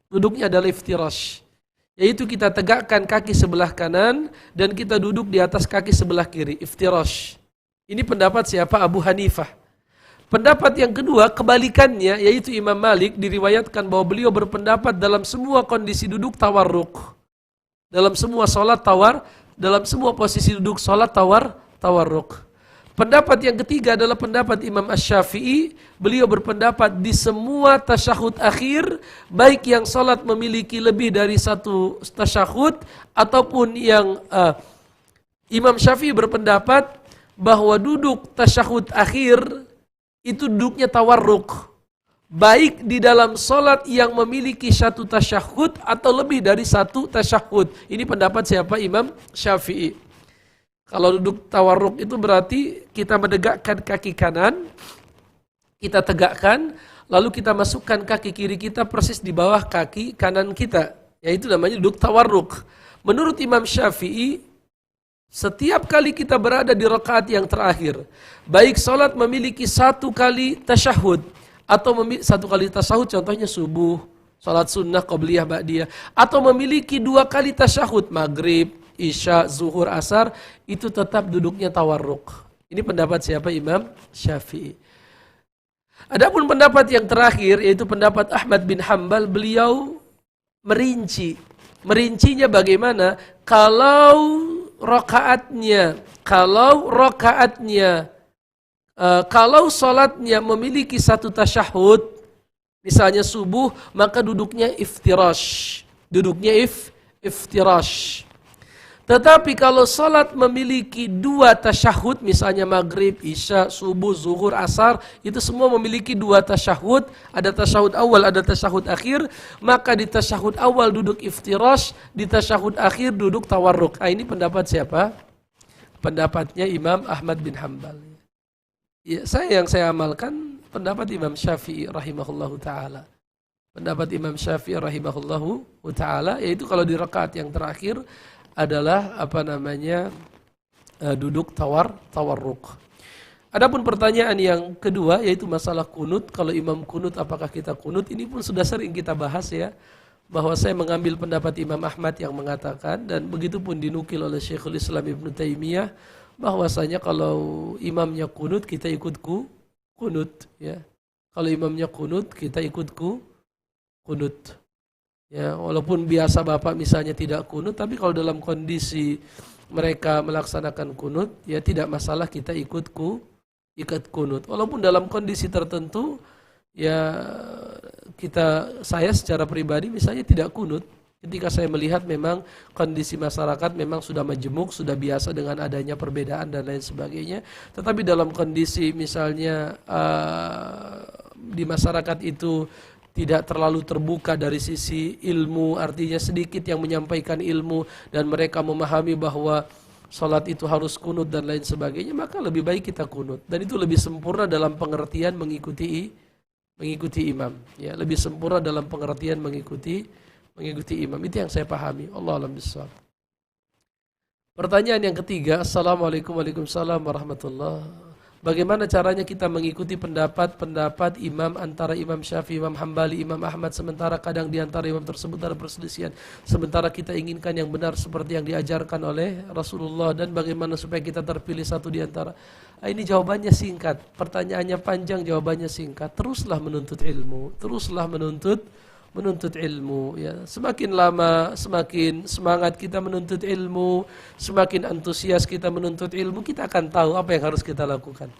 E: Duduknya adalah iftirash. Yaitu kita tegakkan kaki sebelah kanan dan kita duduk di atas kaki sebelah kiri, iftirash. Ini pendapat siapa? Abu Hanifah. Pendapat yang kedua kebalikannya, yaitu Imam Malik, diriwayatkan bahwa beliau berpendapat dalam semua kondisi duduk tawarruk. Dalam semua dalam semua posisi duduk salat tawarruk. Pendapat yang ketiga adalah pendapat Imam Asy-Syafi'i. Beliau berpendapat di semua tasyahud akhir, baik yang salat memiliki lebih dari 1 tasyahud ataupun yang Imam Syafi'i berpendapat bahwa duduk tasyahud akhir itu duduknya tawarruk, baik di dalam solat yang memiliki 1 tasyahud atau lebih dari 1 tasyahud. Ini pendapat siapa? Imam Syafi'i. Kalau duduk tawarruk itu berarti kita menegakkan kaki kanan, kita tegakkan, lalu kita masukkan kaki kiri kita persis di bawah kaki kanan kita. Yaitu namanya duduk tawarruk. Menurut Imam Syafi'i, setiap kali kita berada di rakaat yang terakhir, baik salat memiliki 1 kali tasyahud atau 1 kali tasyahud, contohnya subuh, salat sunnah, qabliyah, ba'diyah, atau memiliki 2 kali tasyahud, maghrib, isya, zuhur, asar, itu tetap duduknya tawarruk. Ini pendapat siapa? Imam Syafi'i. Adapun pendapat yang terakhir, yaitu pendapat Ahmad bin Hanbal, beliau merincinya bagaimana kalau salatnya memiliki 1 tasyahud, misalnya subuh, maka duduknya iftirash. Duduknya iftirash. Tetapi kalau salat memiliki 2 tasyahud, misalnya maghrib, isya, subuh, zuhur, asar, itu semua memiliki 2 tasyahud, ada tasyahud awal, ada tasyahud akhir, maka di tasyahud awal duduk iftirash, di tasyahud akhir duduk tawarruk. Ini pendapat siapa? Pendapatnya Imam Ahmad bin Hanbal. Ya, yang saya amalkan pendapat Imam Syafi'i rahimahullahu taala. Pendapat Imam Syafi'i rahimahullahu taala, yaitu kalau di rakaat yang terakhir adalah duduk tawarruk. Adapun pertanyaan yang kedua yaitu masalah kunut. Kalau imam kunut, apakah kita kunut? Ini pun sudah sering kita bahas ya, bahwa saya mengambil pendapat Imam Ahmad yang mengatakan, dan begitu pun dinukil oleh Syekhul Islam Ibnu Taimiyah, bahwasanya kalau imamnya kunut kita ikut kunut ya. Kalau imamnya kunut kita ikut kunut. Ya, walaupun biasa Bapak misalnya tidak kunut, tapi kalau dalam kondisi mereka melaksanakan kunut, ya tidak masalah kita ikut kunut. Walaupun dalam kondisi tertentu, ya saya secara pribadi misalnya tidak kunut. Ketika saya melihat memang kondisi masyarakat memang sudah majemuk, sudah biasa dengan adanya perbedaan dan lain sebagainya. Tetapi dalam kondisi misalnya di masyarakat itu tidak terlalu terbuka dari sisi ilmu, artinya sedikit yang menyampaikan ilmu dan mereka memahami bahwa salat itu harus kunut dan lain sebagainya, maka lebih baik kita kunut. Dan itu lebih sempurna dalam pengertian mengikuti imam. Ya, lebih sempurna dalam pengertian mengikuti imam. Itu yang saya pahami. Allah a'lam bishawab. Pertanyaan yang ketiga, Assalamualaikum warahmatullahi. Bagaimana caranya kita mengikuti pendapat imam antara Imam Syafi'i, Imam Hambali, Imam Ahmad, sementara kadang di antara imam tersebut ada perselisihan, sementara kita inginkan yang benar seperti yang diajarkan oleh Rasulullah, dan bagaimana supaya kita terpilih satu di antara. Ini jawabannya singkat, pertanyaannya panjang, jawabannya singkat. Teruslah menuntut ilmu, ya. Semakin lama semakin semangat kita menuntut ilmu, semakin antusias kita menuntut ilmu, kita akan tahu apa yang harus kita lakukan.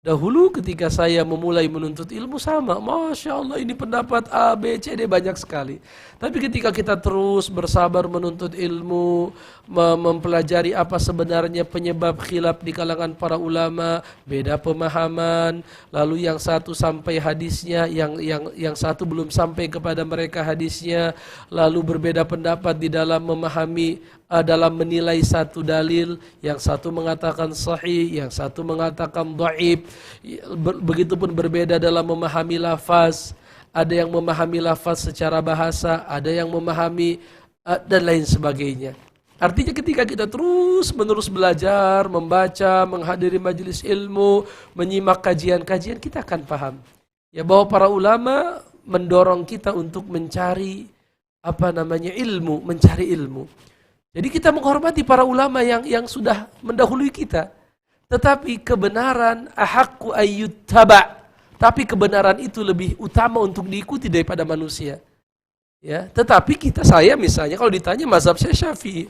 E: Dahulu ketika saya memulai menuntut ilmu sama, Masya Allah ini pendapat A, B, C, D banyak sekali. Tapi ketika kita terus bersabar menuntut ilmu, mempelajari apa sebenarnya penyebab khilaf di kalangan para ulama, beda pemahaman, lalu yang satu sampai hadisnya, yang satu belum sampai kepada mereka hadisnya, lalu berbeda pendapat di dalam memahami, dalam menilai satu dalil, yang satu mengatakan sahih, yang satu mengatakan dhaif. Begitupun berbeda dalam memahami lafaz, ada yang memahami lafaz secara bahasa, ada yang memahami dan lain sebagainya. Artinya ketika kita terus-menerus belajar, membaca, menghadiri majelis ilmu, menyimak kajian-kajian, kita akan paham ya bahwa para ulama mendorong kita untuk mencari ilmu, mencari ilmu. Jadi kita menghormati para ulama yang sudah mendahului kita. Tetapi kebenaran ahaqqu ayyuttaba. Tapi kebenaran itu lebih utama untuk diikuti daripada manusia. Ya, tetapi saya misalnya kalau ditanya mazhab saya Syafi'i,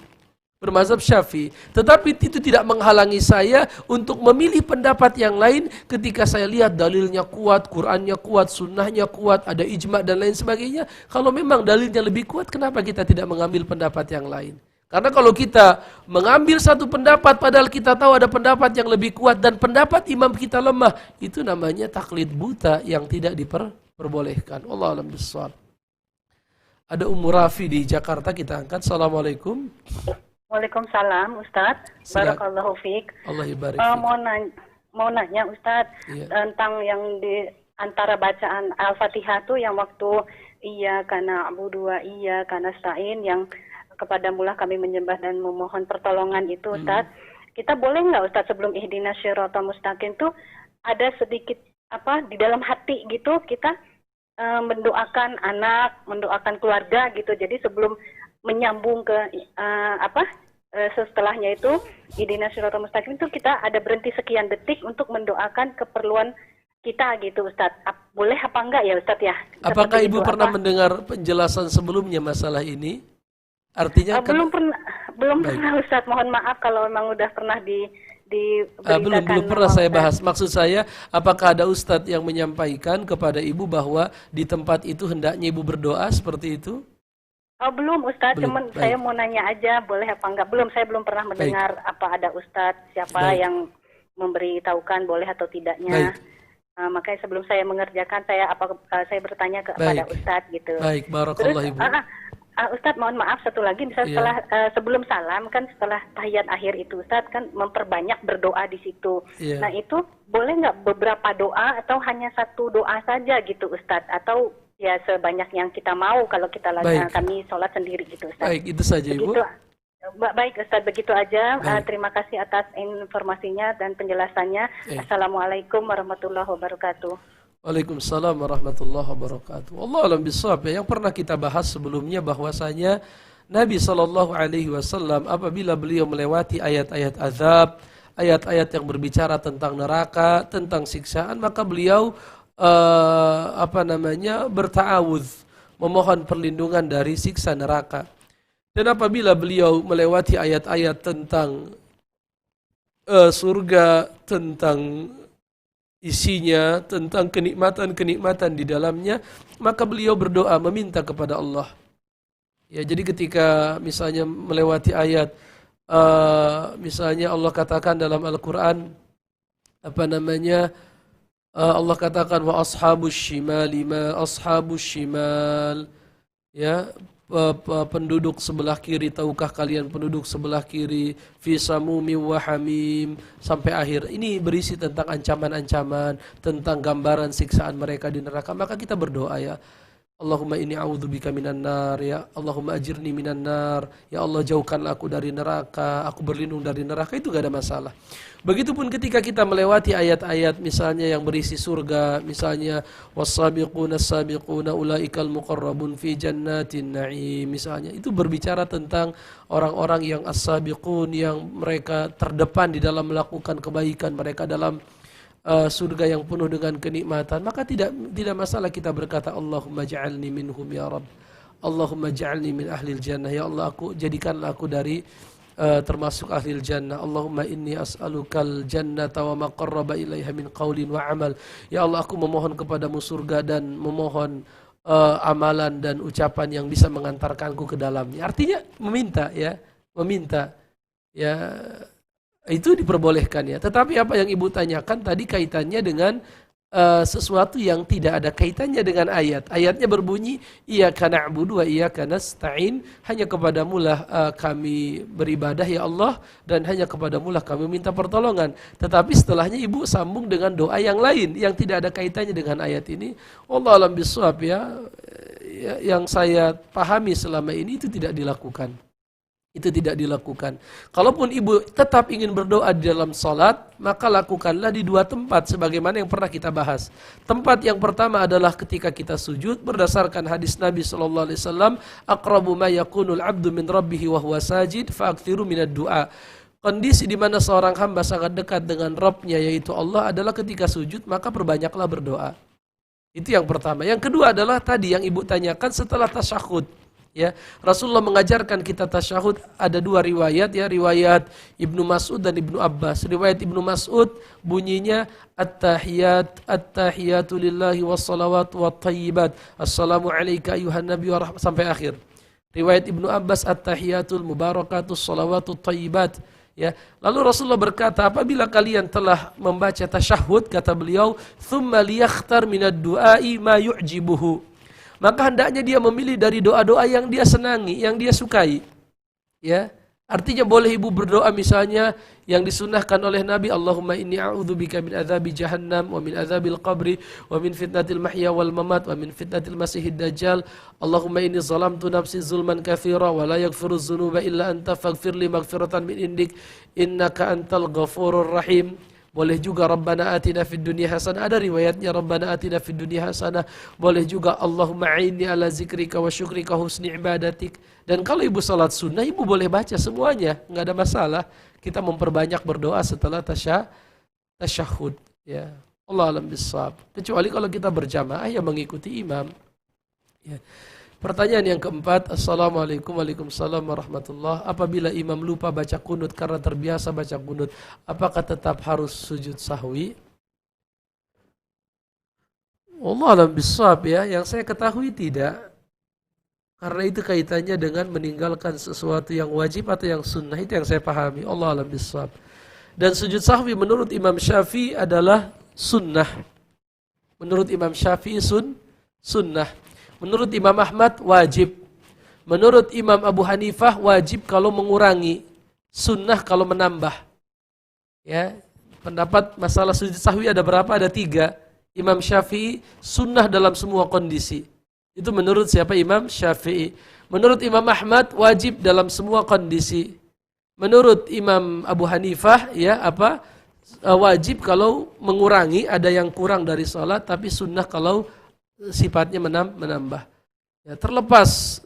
E: bermazhab Syafi'i. Tetapi itu tidak menghalangi saya untuk memilih pendapat yang lain ketika saya lihat dalilnya kuat, Qur'annya kuat, sunnahnya kuat, ada ijma' dan lain sebagainya. Kalau memang dalilnya lebih kuat, kenapa kita tidak mengambil pendapat yang lain? Karena kalau kita mengambil satu pendapat padahal kita tahu ada pendapat yang lebih kuat dan pendapat imam kita lemah, itu namanya taklid buta yang tidak diperbolehkan. Allah a'lam bishawab. Ada Ummu Rafi di Jakarta, kita angkat. Assalamualaikum.
K: Waalaikumsalam Ustadz. Barakallahu fiik.
E: Allah ibarik.
K: Mau nanya Ustadz tentang yang di antara bacaan Al-Fatihah tuh yang waktu iya kana abudu wa iya kana sa'in, yang kepada mula kami menyembah dan memohon pertolongan itu Ustaz. Kita boleh nggak Ustaz sebelum ihdinas syiratal mustaqim tuh ada sedikit di dalam hati gitu kita mendoakan anak, mendoakan keluarga gitu. Jadi sebelum menyambung ke setelahnya itu ihdinas syiratal mustaqim itu kita ada berhenti sekian detik untuk mendoakan keperluan kita gitu Ustaz. Boleh apa enggak ya Ustaz ya?
E: Apakah Ibu pernah mendengar penjelasan sebelumnya masalah ini? Artinya
K: belum pernah Ustaz, mohon maaf kalau memang udah pernah
E: belum pernah saya bahas. Maksud saya, apakah ada Ustadz yang menyampaikan kepada Ibu bahwa di tempat itu hendaknya Ibu berdoa seperti itu?
K: Oh belum Ustadz,
E: Belum,
K: cuman
E: baik.
K: saya mau nanya aja boleh apa enggak? Belum, saya belum pernah mendengar apa ada Ustadz siapa
E: Baik.
K: yang memberitahukan boleh atau tidaknya.
E: Baik.
K: Makanya sebelum saya mengerjakan saya bertanya kepada
E: Baik.
K: Ustadz gitu.
E: Baik,
K: Terus
E: barakallah Ibu.
K: Ustadz mohon maaf satu lagi, misalnya
E: Iya.
K: setelah sebelum salam kan setelah tahiyat akhir itu Ustadz kan memperbanyak berdoa di situ.
E: Iya.
K: Nah itu boleh nggak beberapa doa atau hanya satu doa saja gitu Ustadz, atau ya sebanyak yang kita mau kalau kita
E: Baik.
K: kami sholat sendiri gitu Ustadz.
E: Baik, itu saja Ibu.
K: Begitu. Baik Ustadz, begitu aja.
E: Baik.
K: Terima kasih atas informasinya dan penjelasannya. Assalamualaikum warahmatullahi wabarakatuh.
E: Waalaikumsalam warahmatullahi wabarakatuh. Allah alam bisawab ya. Yang pernah kita bahas sebelumnya bahwasanya Nabi SAW apabila beliau melewati ayat-ayat azab, ayat-ayat yang berbicara tentang neraka, tentang siksaan, maka beliau berta'awudz, memohon perlindungan dari siksa neraka. Dan apabila beliau melewati ayat-ayat tentang surga, tentang isinya, tentang kenikmatan-kenikmatan di dalamnya, maka beliau berdoa meminta kepada Allah. Ya, jadi ketika misalnya melewati ayat, misalnya Allah katakan dalam Al-Quran, Allah katakan wa ashabus shimali ma ashabus shimal, ya, penduduk sebelah kiri, tahukah kalian penduduk sebelah kiri, fi samumi wa hamim, sampai akhir. Ini berisi tentang ancaman-ancaman, tentang gambaran siksaan mereka di neraka. Maka kita berdoa ya, Allahumma inni a'udzubika minan nar, ya Allahumma ajirni minan nar, ya Allah jauhkanlah aku dari neraka, aku berlindung dari neraka, itu gak ada masalah. Begitupun ketika kita melewati ayat-ayat misalnya yang berisi surga, misalnya was-sabiquna as-sabiquna ulaikal muqarrabun fi jannatin na'im, misalnya itu berbicara tentang orang-orang yang as-sabiqun, yang mereka terdepan di dalam melakukan kebaikan, mereka dalam surga yang penuh dengan kenikmatan. Maka tidak masalah kita berkata Allahumma ja'alni minhum ya Rabb, Allahumma ja'alni min ahlil jannah, ya Allah jadikanlah aku dari termasuk ahli jannah. Allahumma inni as'alukal jannata wa ma qarraba ilaiha min qaulin wa amal. Ya Allah, aku memohon kepadamu surga dan memohon amalan dan ucapan yang bisa mengantarkanku ke dalamnya. Artinya meminta ya, itu diperbolehkan ya. Tetapi apa yang Ibu tanyakan tadi kaitannya dengan sesuatu yang tidak ada kaitannya dengan ayat. Ayatnya berbunyi iyyaka na'budu wa iyyaka nasta'in, hanya kepadamu lah kami beribadah ya Allah, dan hanya kepadamu lah kami minta pertolongan. Tetapi setelahnya Ibu sambung dengan doa yang lain yang tidak ada kaitannya dengan ayat ini. Wallahu a'lam bishawab ya. Yang saya pahami selama ini itu tidak dilakukan. Itu tidak dilakukan. Kalaupun Ibu tetap ingin berdoa di dalam salat, maka lakukanlah di dua tempat sebagaimana yang pernah kita bahas. Tempat yang pertama adalah ketika kita sujud, berdasarkan hadis Nabi SAW, aqrabu ma yakunul abdu min rabbihi wa huwa sajid fa'akthiru minad du'a. Kondisi di mana seorang hamba sangat dekat dengan Rabbnya, yaitu Allah, adalah ketika sujud, maka perbanyaklah berdoa. Itu yang pertama. Yang kedua adalah tadi yang Ibu tanyakan setelah tasyahud. Ya, Rasulullah mengajarkan kita tasyahud, ada dua riwayat ya, riwayat Ibnu Mas'ud dan Ibnu Abbas. Riwayat Ibnu Mas'ud bunyinya at-tahiyatu lillahi wassalawatu wattayyibat. Assalamu alayka ayuhan nabi wa rahmat, sampai akhir. Riwayat Ibnu Abbas at-tahiyatul mubarakatus salawatut tayyibat. Ya, lalu Rasulullah berkata, apabila kalian telah membaca tasyahud, kata beliau, thumma liyakhtar minad du'ai ma yu'jibuhu, maka hendaknya dia memilih dari doa-doa yang dia senangi, yang dia sukai. Ya, artinya boleh Ibu berdoa misalnya yang disunahkan oleh Nabi, Allahumma inni a'udzubika min adzabi jahannam wa min adzabil qabri wa min fitnatil mahya wal mamat wa min fitnatil masihid dajjal. Allahumma inni zalamtu nafsi zulman katsira wa la yaghfiru dzunuba illa anta faghfirli maghfiratan min indik innaka antal ghafurur rahim. Boleh juga Rabbana atina fid dunya hasanah, ada riwayatnya Rabbana atina fid dunya hasanah. Boleh juga Allahumma a'inni ala zikrika wa syukrika husni ibadatik. Dan kalau Ibu salat sunnah, Ibu boleh baca semuanya, enggak ada masalah. Kita memperbanyak berdoa setelah tasyahud ya. Allah alam bissawab. Kecuali kalau kita berjamaah ya mengikuti imam. Ya. Pertanyaan yang keempat, Assalamualaikum Waalaikumsalam warahmatullahi. Apabila imam lupa baca kunut karena terbiasa baca kunut, apakah tetap harus sujud sahwi? Allah alam bissawab ya, yang saya ketahui tidak. Karena itu kaitannya dengan meninggalkan sesuatu yang wajib atau yang sunnah, itu yang saya pahami. Allah a'lam bishawab. Dan sujud sahwi menurut Imam Syafi'i adalah sunnah. Menurut Imam Syafi'i sunnah. Menurut Imam Ahmad wajib. Menurut Imam Abu Hanifah wajib kalau mengurangi, sunnah kalau menambah. Ya, pendapat masalah sujud sahwi ada berapa? Ada 3. Imam Syafi'i sunnah dalam semua kondisi. Itu menurut siapa? Imam Syafi'i. Menurut Imam Ahmad wajib dalam semua kondisi. Menurut Imam Abu Hanifah wajib kalau mengurangi, ada yang kurang dari sholat, tapi sunnah kalau sifatnya menambah. Ya, terlepas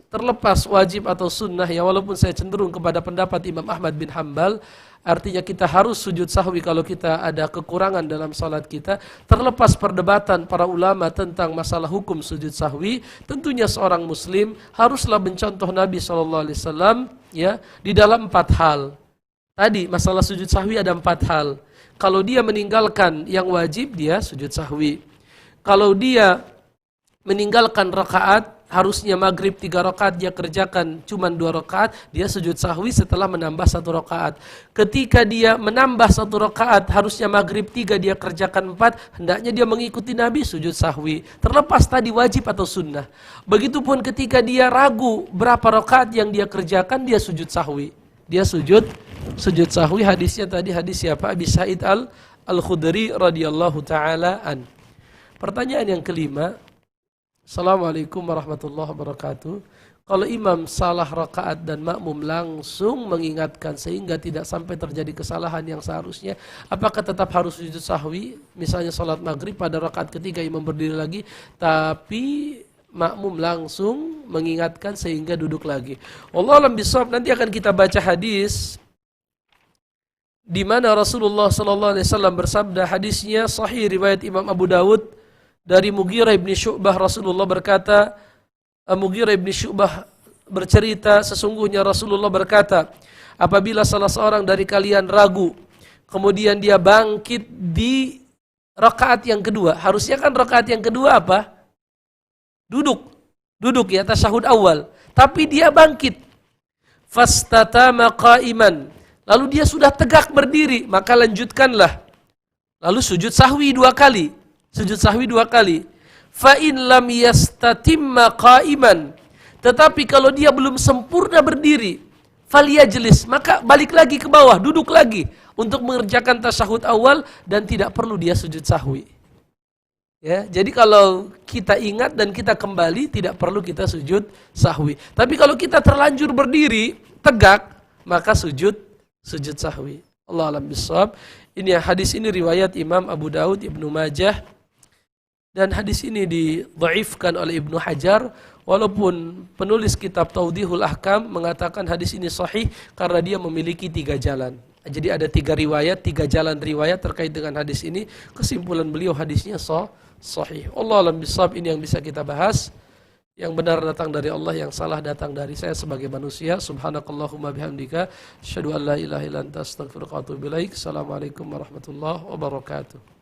E: wajib atau sunnah, ya walaupun saya cenderung kepada pendapat Imam Ahmad bin Hanbal, artinya kita harus sujud sahwi kalau kita ada kekurangan dalam salat kita. Terlepas perdebatan para ulama tentang masalah hukum sujud sahwi, tentunya seorang muslim haruslah mencontoh Nabi SAW ya, di dalam 4 hal. Tadi masalah sujud sahwi ada 4 hal. Kalau dia meninggalkan yang wajib, dia sujud sahwi. Kalau dia meninggalkan rakaat, harusnya maghrib 3 rakaat dia kerjakan cuma 2 rakaat, dia sujud sahwi setelah menambah 1 rakaat. Ketika dia menambah 1 rakaat, harusnya maghrib 3 dia kerjakan 4, hendaknya dia mengikuti Nabi sujud sahwi. Terlepas tadi wajib atau sunnah. Begitupun ketika dia ragu berapa rakaat yang dia kerjakan, dia sujud sahwi. Dia sujud sahwi. Hadisnya tadi hadis siapa? Abi Sa'id Al-Khudri radhiyallahu taala an. Pertanyaan yang kelima. Assalamualaikum warahmatullahi wabarakatuh. Kalau imam salah rakaat dan makmum langsung mengingatkan sehingga tidak sampai terjadi kesalahan yang seharusnya, apakah tetap harus sujud sahwi? Misalnya salat maghrib pada rakaat ketiga imam berdiri lagi, tapi makmum langsung mengingatkan sehingga duduk lagi. Wallahu a'lam bishawab. Nanti akan kita baca hadis di mana Rasulullah sallallahu alaihi wasallam bersabda, hadisnya sahih riwayat Imam Abu Dawud. Dari Mughirah ibn Syu'bah, Rasulullah berkata, Mughirah ibn Syu'bah bercerita, sesungguhnya Rasulullah berkata, apabila salah seorang dari kalian ragu, kemudian dia bangkit di rakaat yang kedua, harusnya kan rakaat yang kedua apa? Duduk ya, tasyahud awal. Tapi dia bangkit, fastatama qa'iman, lalu dia sudah tegak berdiri, maka lanjutkanlah. Lalu sujud sahwi 2 kali. Sujud sahwi 2 kali. Fa in lam yastatimma qa'iman. Tetapi kalau dia belum sempurna berdiri, falyajlis, maka balik lagi ke bawah, duduk lagi untuk mengerjakan tasyahud awal dan tidak perlu dia sujud sahwi. Ya, jadi kalau kita ingat dan kita kembali tidak perlu kita sujud sahwi. Tapi kalau kita terlanjur berdiri tegak, maka sujud sahwi. Allah a'lam bishawab. Ini hadis ini riwayat Imam Abu Daud, Ibnu Majah. Dan hadis ini didhaifkan oleh Ibnu Hajar, walaupun penulis kitab Tawdihul Ahkam mengatakan hadis ini sahih karena dia memiliki 3 jalan. Jadi ada 3 riwayat, 3 jalan riwayat terkait dengan hadis ini. Kesimpulan beliau hadisnya sahih. Allah a'lam bishawab. Ini yang bisa kita bahas. Yang benar datang dari Allah, yang salah datang dari saya sebagai manusia. Subhanakallahumma bihamdika, asyhadu an la ilaha illa anta, astaghfiruka wa atubu ilaik. Assalamualaikum warahmatullahi wabarakatuh.